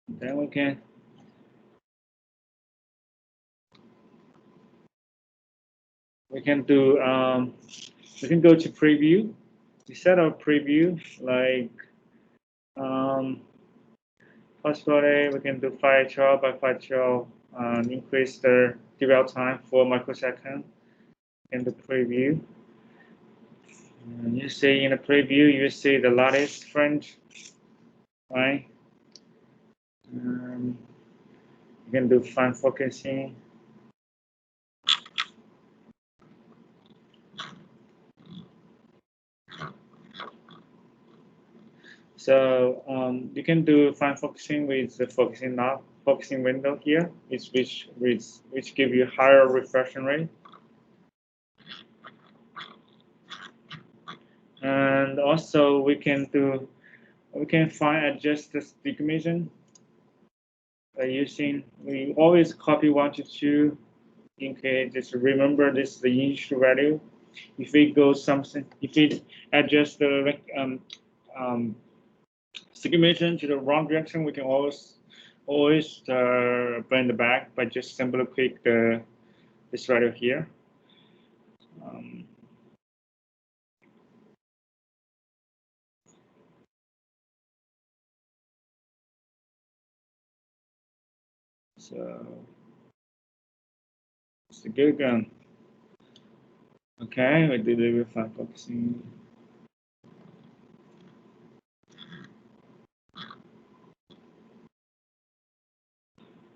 Then we can do we can go to preview. We set up preview like possibly we can do 512 by 512 and increase the dwell time 4 microseconds in the preview. And you see in the preview, you see the lattice fringe, right? You can do fine focusing. So you can do fine focusing with the focusing window here, which give you higher reflection rate. And also we can fine adjust the astigmatism by using, we always copy 1 to 2 in case, just remember this is the initial value. If it goes something, if it adjusts the astigmatism to the wrong direction, we can always bring it back by just simply click this value here. So it's a good gun. Okay, we did it fine focusing.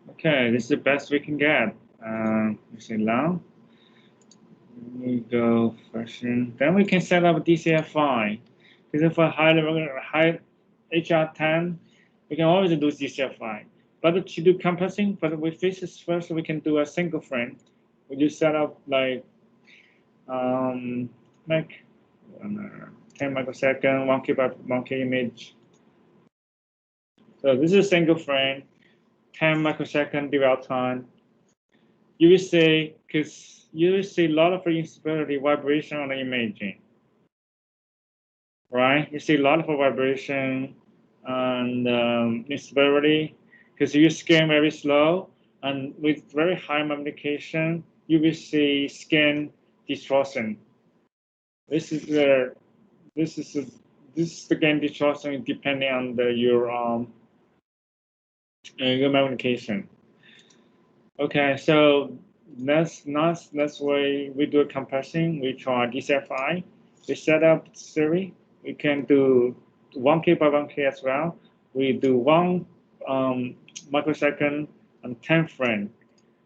Okay, this is the best we can get. You see now. We go version. Then we can set up DCFI. Because for high HR10, we can always do DCFI. But to do compressing, but with this first, we can do a single frame. We just set up like 10 microsecond, 1K by 1K image. So this is a single frame, 10 microsecond dwell time. You will see, because you will see a lot of instability vibration on the imaging, right? You see a lot of vibration and instability because you scan very slow, and with very high magnification, you will see skin distortion. This is the skin distortion depending on your magnification. Okay, so that's why we do a compressing. We try DCFI. We set up series. We can do 1K by 1K as well. We do 1 microsecond and 10 frame.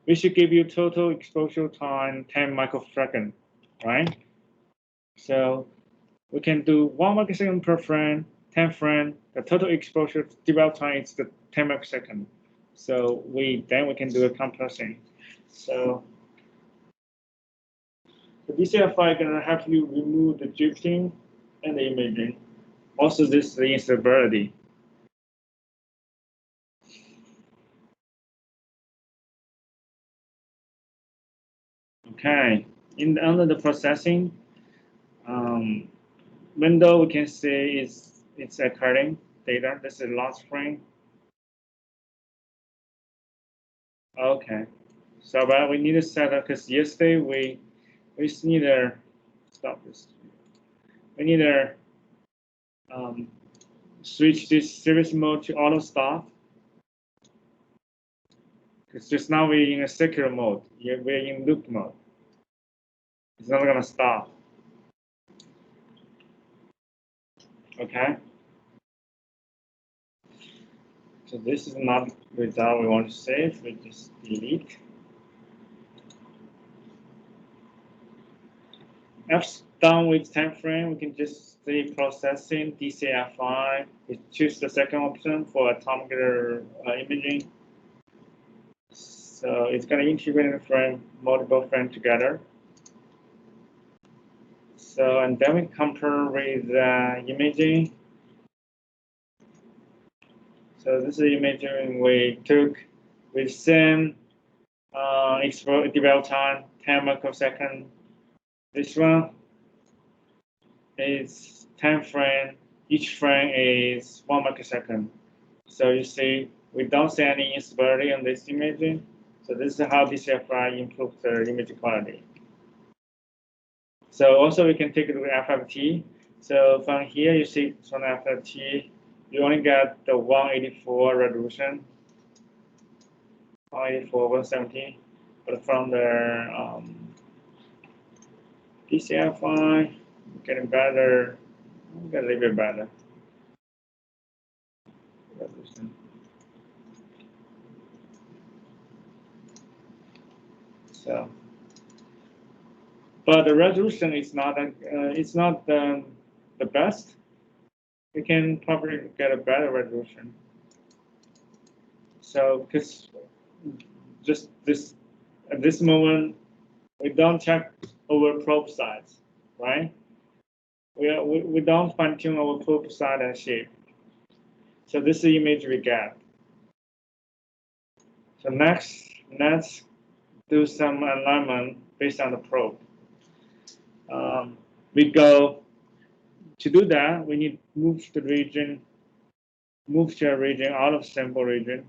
We should give you total exposure time 10 microsecond, right? So we can do 1 microsecond per frame, 10 frame. The total exposure dwell time is the 10 microsecond. So then we can do a compressing. So the DCFI can help you remove the drifting and the imaging. Also, this is the instability. Okay, under the processing window, we can see it's according data. This is last frame. Okay, so but we need to set up because yesterday we need to stop this. We need to switch this series mode to auto stop. Because just now we're in a circular mode. We're in loop mode. It's not gonna stop. Okay. So this is not the result we want to save. We just delete. F's done with time frame. We can just say processing DCFI. We choose the second option for atomic imaging. So it's going to integrate the frame, multiple frames together. So, and then we compare with imaging. So this is imaging we took with same develop time, 10 microseconds. This one is 10 frames. Each frame is 1 microsecond. So you see, we don't see any instability on this imaging. So this is how DCFI improves the image quality. So also we can take it with FFT. So from here, you see from FFT, you only get the 184 resolution, 184, 170. But from the DCFI, getting better, get a little bit better resolution. So, but the resolution is not it's not the best. We can probably get a better resolution. So, because just this at this moment, we don't check our probe size, right? We don't fine tune our probe size and shape. So this is the image we get. So next, let's do some alignment based on the probe. We go to do that. We need to move the region, move to a region out of sample region.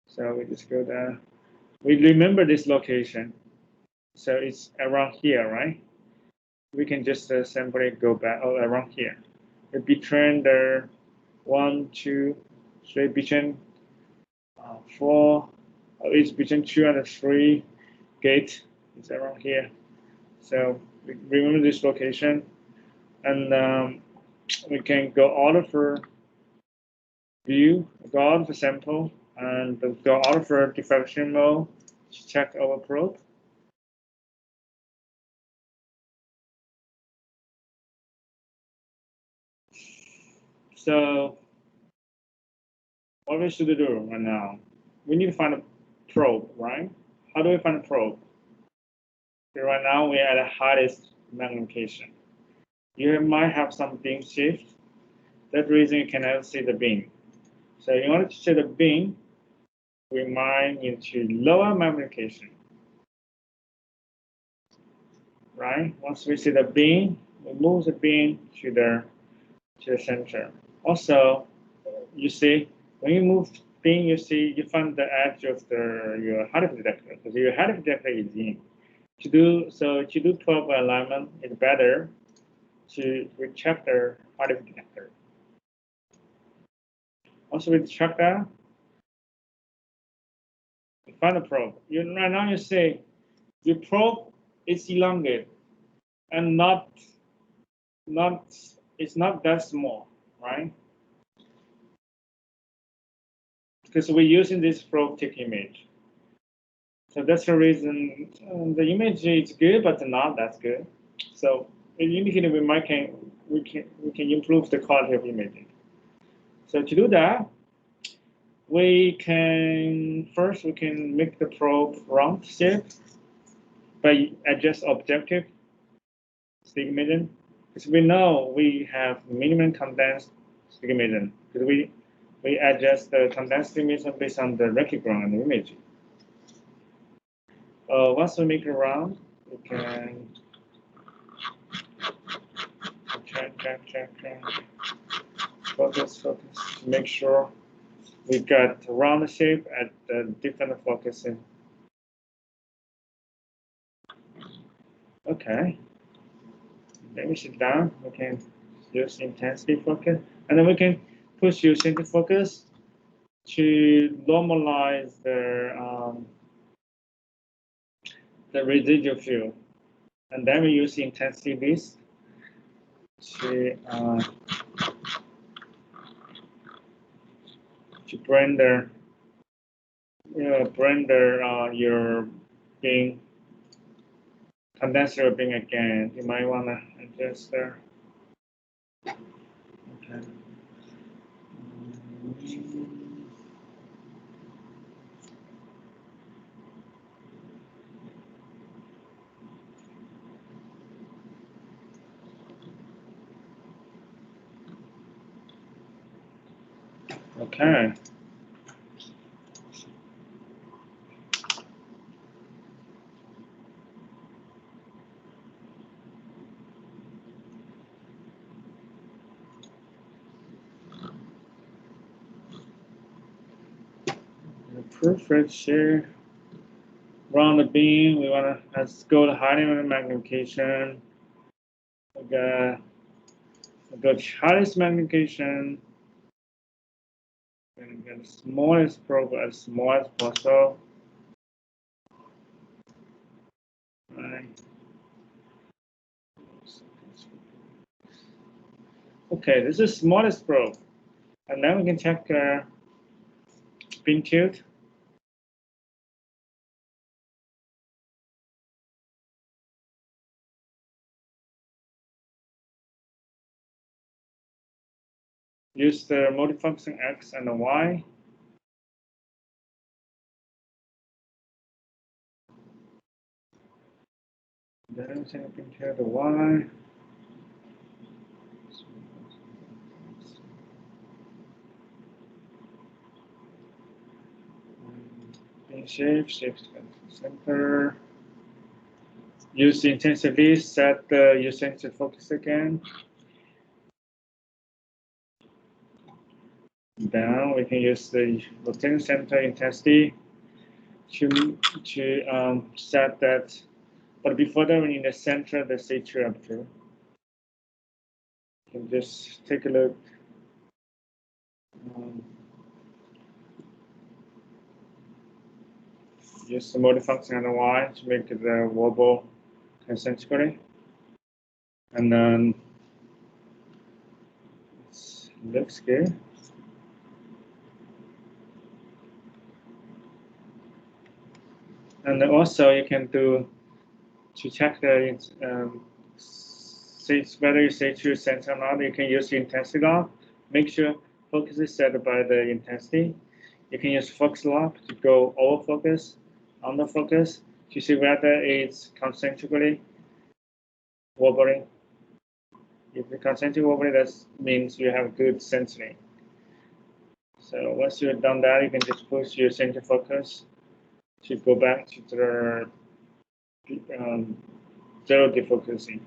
So we just go there. We remember this location. So it's around here, right? We can just simply go back around here. Between the 1, 2, 3, between 4, it's between 2 and 3 gate. It's around here. So we remember this location, and we can go out of our view, go out of the sample, and go out of our diffraction mode to check our probe. So what we should do right now, we need to find a probe, right? How do we find a probe? Okay, right now we're at the highest magnification. You might have some beam shift. That's the reason you cannot see the beam. So in order to see the beam, we might need to lower magnification. Right? Once we see the beam, we move the beam to the center. Also, you see, when you move beam, you find the edge of your HRSTEM detector, because your HRSTEM detector is in. To do probe alignment, it's better to recheck the HRSTEM detector. Also, with check that, you find the probe. Right now you see your probe is elongated and it's not that small, right? Because we're using this probe tick image. So that's the reason the image is good, but not that good. So it indicates we can improve the quality of imaging. So to do that, we can make the probe round shape by adjust objective astigmatism, because we know we have minimum condensed astigmatism, because we adjust the condensed astigmatism based on the record and image. Once we make it round, we can check, focus, make sure we got round shape at the different focusing. Okay, let me sit down. We can use intensity focus, and then we can push using the focus to normalize the residual field. And then we use intensity list to render your beam, condenser beam again. You might want to adjust there. Okay. Okay. Perfect here. Run the beam. We want to let's go to high magnification. We got highest magnification. And get the smallest probe as small as possible. Right. Okay, this is smallest probe, and then we can check beam tilt. Use the multifunction X and the Y. Then we can compare the Y. Beam shape to center. Use the intensity, set your center focus again. Then we can use the rotating center intensity to set that. But before that, we need to center the C2 aperture. You can just take a look. Use the multifunction on the Y to make it wobble concentrically. And then it looks good. And then also you can do to check the whether you say to center or not, you can use the intensity lock. Make sure focus is set by the intensity. You can use focus lock to go over focus, under focus, to see whether it's concentrically wobbling. If the concentric wobbling, that means you have good sensing. So once you've done that, you can just push your center focus to go back to the zero defocusing.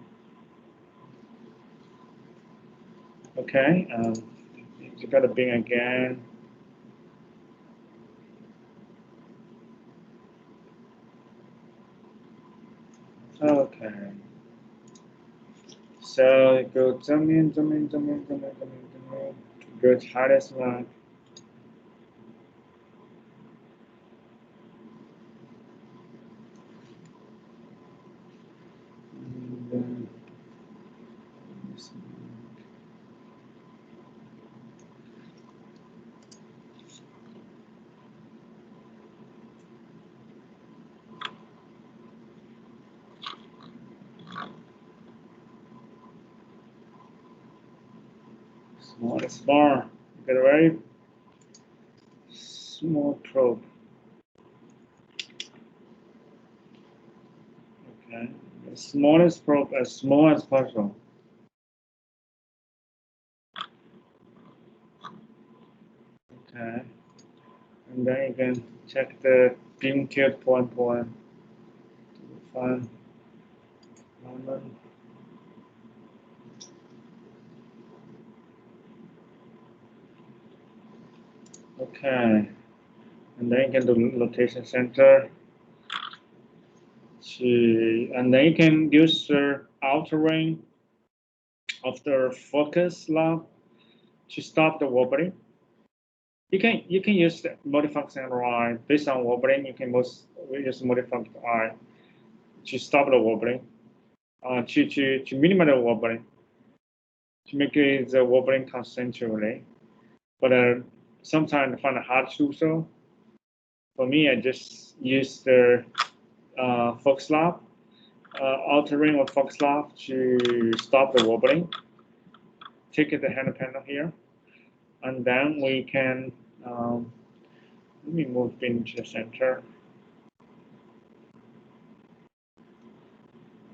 Okay, you got a beam again. Okay. So go zoom in. Go to hardest one. Smallest bar. Get a very small probe. Okay. The smallest probe as small as possible. Okay. And then you can check the beam tilt point. Find moment. Okay. And then you can do rotation center. And then you can use the outer ring of the focus lock to stop the wobbling. You can use the multifunction eye based on wobbling. You can use multifunction eye to stop the wobbling, to minimize the wobbling, to make it the wobbling concentrally. But sometimes I find it hard to do so. For me, I just use the focus lock, altering of focus lock to stop the wobbling. Take the hand panel here, and then we can let me move into the center,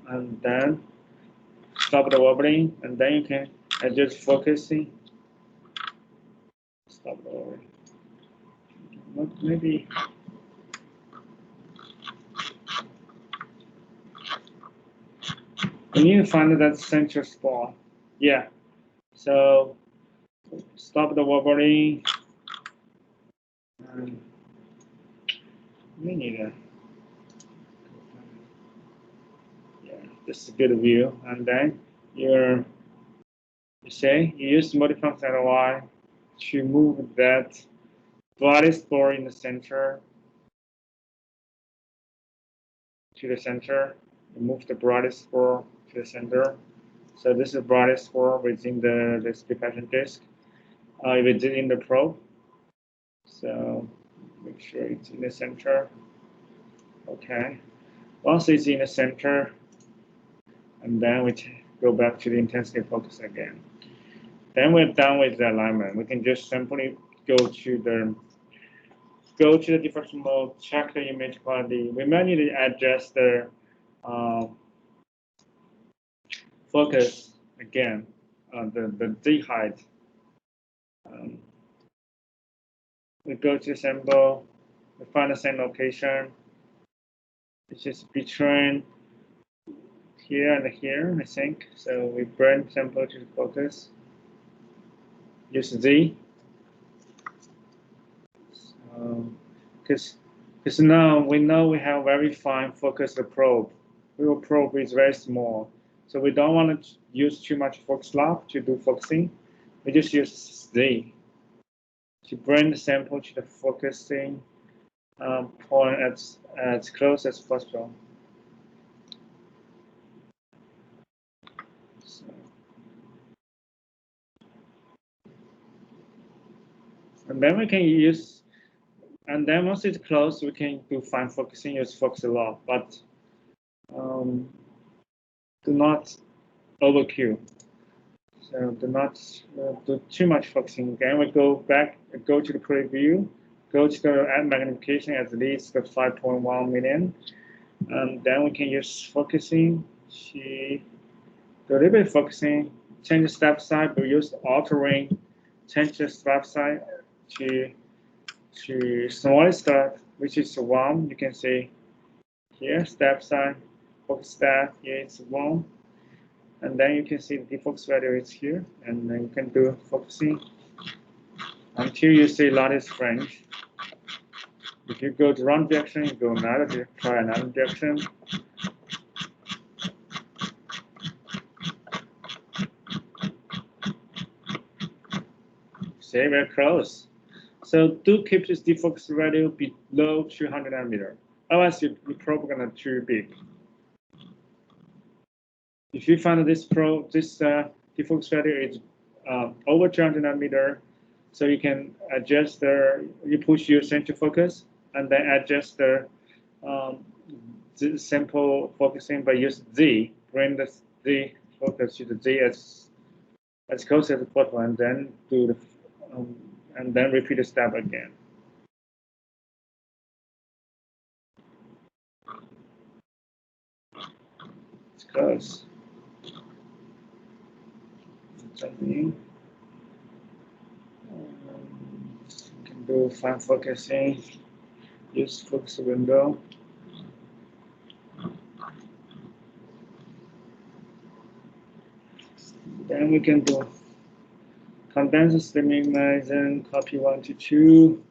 and then stop the wobbling, and then you can adjust focusing. Stop the wobbling. Maybe. We need to find that center spot. Yeah. So stop the wobbling. And we need a this is a good view. And then you use multifunction Y to move that brightest spore in the center to the center. You move the brightest spore to the center. So this is the brightest spore within the Magnification disk. Within the probe. So make sure it's in the center. Okay. Once it's in the center, and then we go back to the intensity focus again. Then we're done with the alignment. We can just simply go to the differential mode, check the image quality. We might need to adjust the focus again, the Z height. We go to sample, we find the same location. It's just between here and here, I think. So we bring sample to the focus. Use Z. Because now we know we have very fine focused probe. Our probe is very small. So we don't want to use too much focus lock to do focusing. We just use Z to bring the sample to the focusing point as close as possible. So, and then we can use, and then once it's close, we can do fine focusing, use focus lock, but do not overkill. So do not do too much focusing. Again, we go back, go to the preview, go to the magnification at least 5.1 million. And then we can use focusing to do a little bit of focusing, change the step size, but use altering, change the step size to smallest step, which is 1. You can see here, step size, focus step, here it's 1. And then you can see the defocus value is here, and then you can do focusing until you see lattice fringe. If you go to wrong direction, you go another, try another direction. See, we're close. So do keep this defocus value below 200 nanometer. Otherwise, your probe is gonna be too big. If you find this defocus value is over 200 nanometer, so you can adjust you push your center focus and then adjust the sample focusing by use Z, bring the Z focus to the Z as close as possible, and then do the and then repeat the step again. It's close. Something. You can do fine focusing. Use focus window. Then we can do condenser illumination, copy 1 to 2.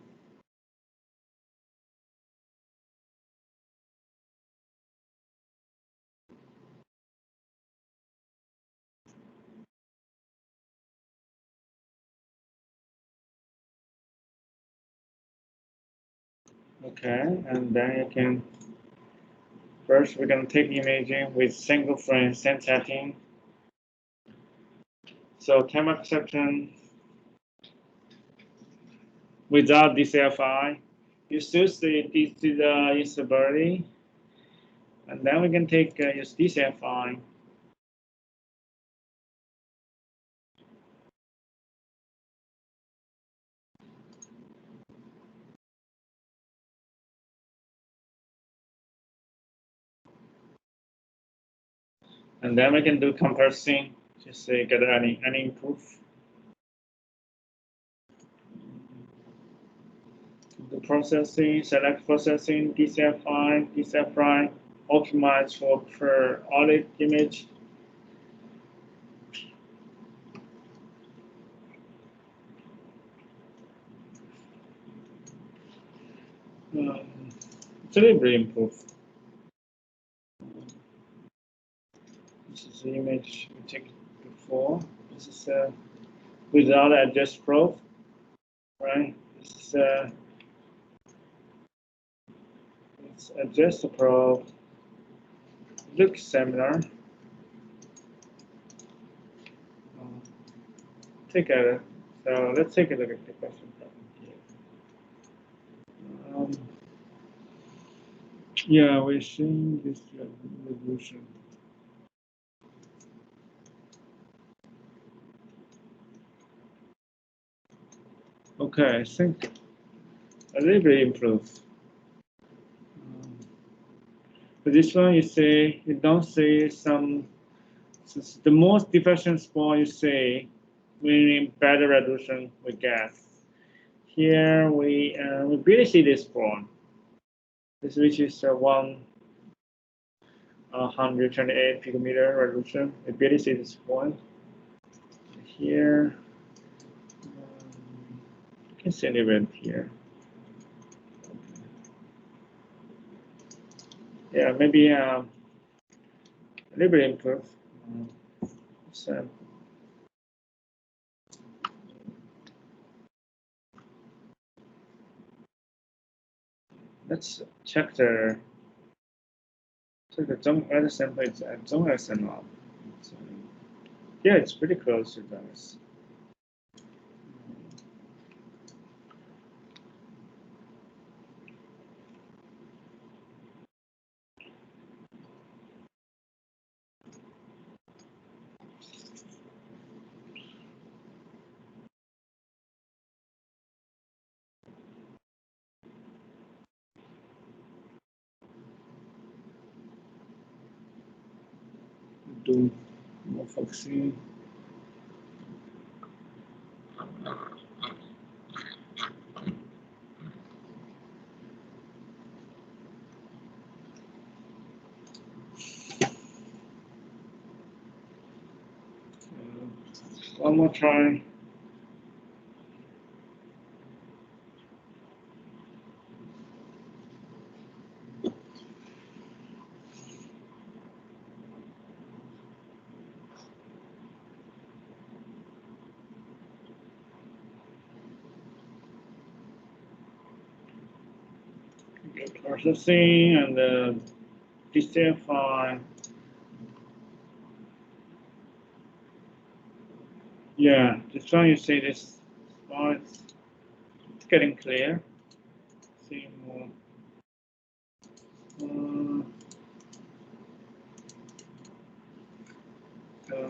Okay, and then you can first we're gonna take imaging with single frame same setting. So camera perception without DCFI, you still see the instability, and then we can take use DCFI. And then we can do comparison to see get any proof. The processing, select processing, DCFI, optimize for per audit image. Delivery improved. This is the image we took before. This is without adjust probe, right? This is it's adjust the probe. Looks similar. So let's take a look at the question problem here. Yeah, we're seeing this resolution. Okay, I think a little bit improved. But this one, you see, you don't see some. The most diffraction spot you see, meaning better resolution we get. Here we barely see this spot. This which is 128 picometer resolution. We barely see this point. Here, you can see an event here. Yeah, maybe a little bit improved. So, let's check the zone other sample is at zone SNR. Yeah, it's pretty close to this. Do more focusing. One more try. Processing and the DCFI. Yeah, just trying to see this spot. It's getting clear. See more. So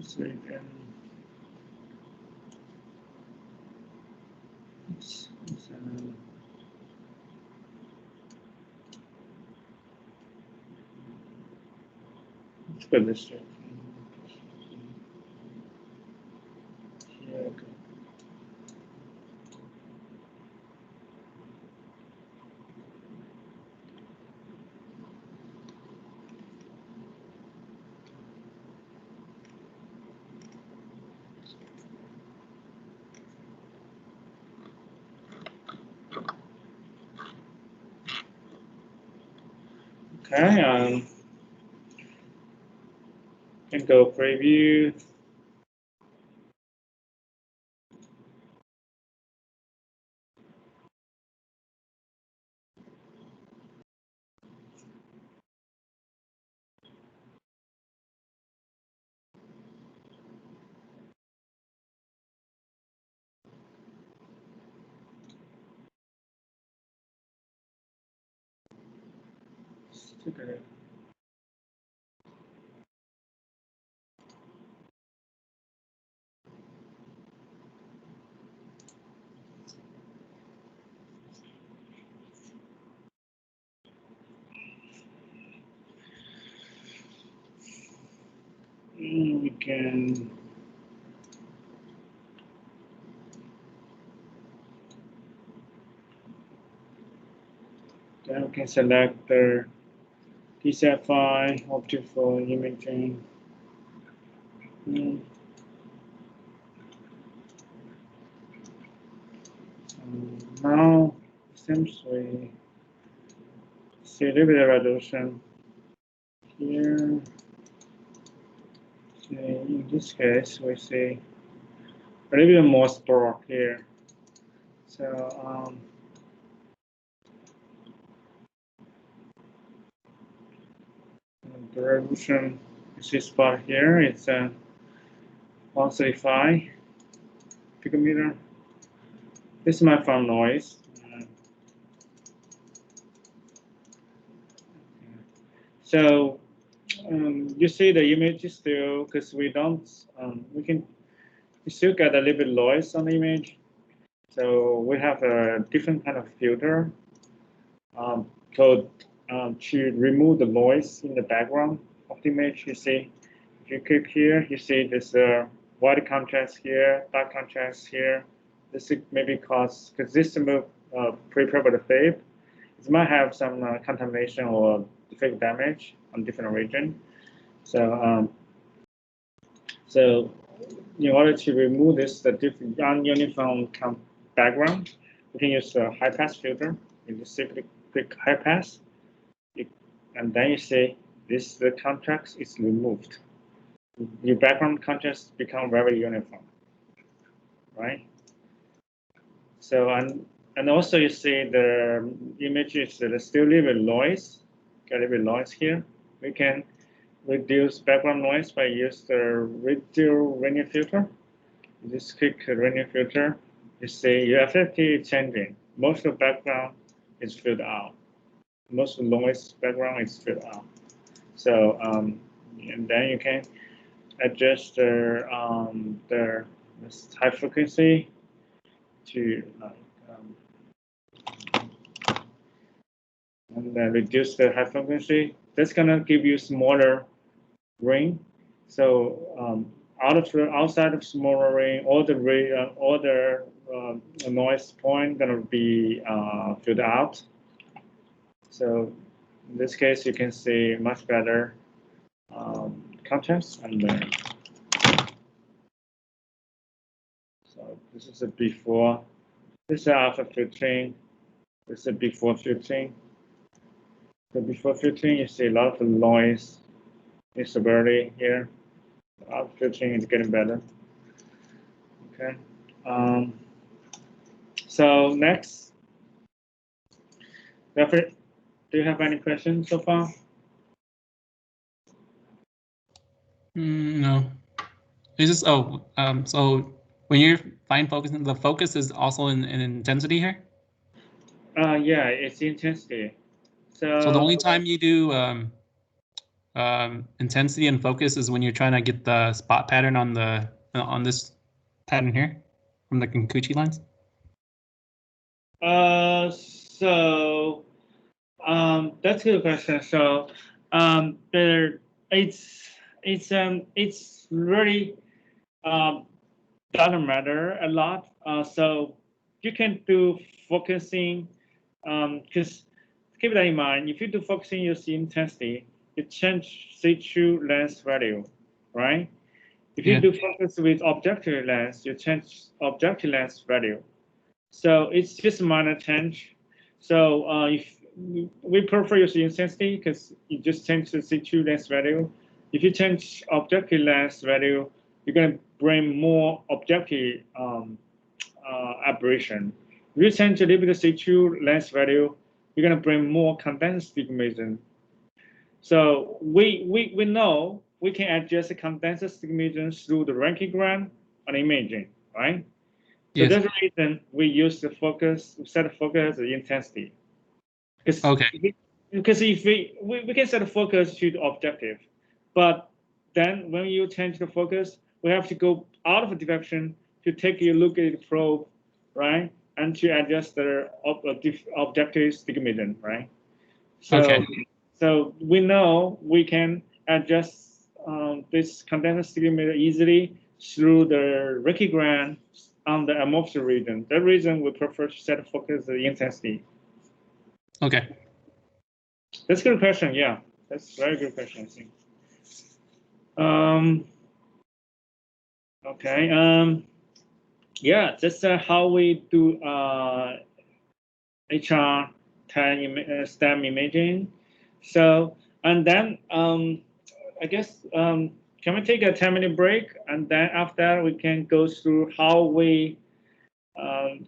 so you can. Let's go this way. Yeah, okay. Okay, can go preview. Okay. We can then we can select the PCFI optical imaging. Now seems we see a little bit of resolution here. See, in this case, we see a little bit more spot here. So the resolution, you see spot here, it's 135 picometer. This is my farm noise. So you see the image is still, because we don't, we still get a little bit noise on the image. So we have a different kind of filter to remove the noise in the background of the image. You see, if you click here, you see this white contrast here, dark contrast here. This maybe because this is prepared by the fade. It might have some contamination or defect damage on different region. So in order to remove this the different ununiform background, we can use a high pass filter. You just simply click high pass, and then you see this the contrast is removed. Your background contrast become very uniform, right? So and also you see the image is still a little bit noise, get a little bit noise here. We can reduce background noise by use the reduce linear filter. You just click the linear filter. You see your FFT is changing. Most of the background is filled out. Most of the noise background is filled out. So and then you can adjust the high frequency to and then reduce the high frequency. That's gonna give you smaller ring. So outside of smaller ring, all the noise point gonna be filled out. So in this case, you can see much better contrast. And so this is a before. This is after filtering. This is a before filtering. So before filtering, you see a lot of the noise instability here. After filtering is getting better. Okay. So next, Jeffrey, do you have any questions so far? No. It's just so when you're fine focusing, the focus is also in intensity here. Yeah, it's intensity. So the only time you do intensity and focus is when you're trying to get the spot pattern on this pattern here from the Kikuchi lines. That's a good question. So it's really doesn't matter a lot. So you can do focusing because keep that in mind. If you do focusing using intensity, you change see-through lens value, right? If you do focus with objective lens, you change objective lens value. So it's just a minor change. So if we prefer using intensity because you just change the C2 lens value. If you change objective lens value, you're going to bring more objective aberration. If you change a little bit of C2 lens value, you're going to bring more condensed astigmatism. So we know we can adjust the condensed astigmatism through the Rankine on imaging, right? So Yes. that's the reason we use the focus, set the focus as the intensity. Okay. Because if we can set the focus to the objective, but then when you change the focus, we have to go out of the direction to take a look at the probe, right? And to adjust the objective astigmatism, right? So, Okay. so we know we can adjust this condensed astigmatism easily through the Rankine on the amorphous region. That reason we prefer to set the focus the intensity. Okay. That's a good question. Yeah, that's a very good question, I think. Okay. Yeah, that's how we do HRSTEM imaging. So, and then I guess can we take a 10-minute break, and then after that we can go through how we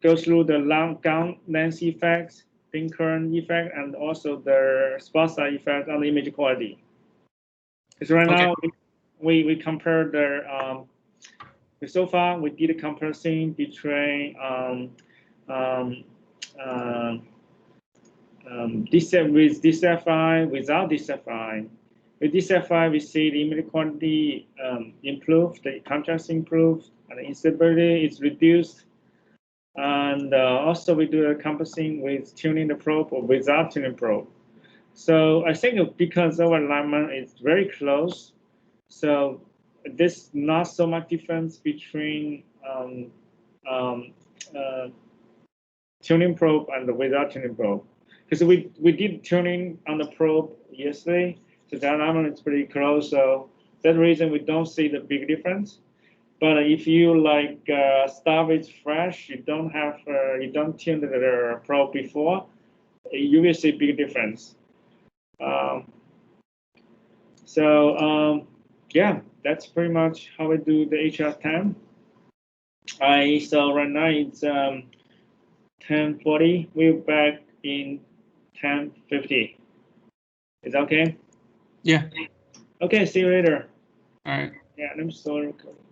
go through the long gown lens effects, thin current effect, and also the spot size effect on the image quality. Because right now we compare the so far we did a comparison between with DCFI, without DCFI. With DCFI, we see the image quality improved, the contrast improved, and the instability is reduced. And also we do a comparison with tuning the probe or without tuning probe. So I think because our alignment is very close, so there's not so much difference between tuning probe and without tuning probe. Because we did tuning on the probe yesterday, so the alignment is pretty close. So that's the reason we don't see the big difference. But if you like start with fresh, you don't tune the probe before, you will see big difference. Yeah, that's pretty much how we do the HRSTEM. So right now it's 10:40. We're back in 10:50. Is that okay? Yeah. Okay, see you later. All right. Yeah, let me start recording.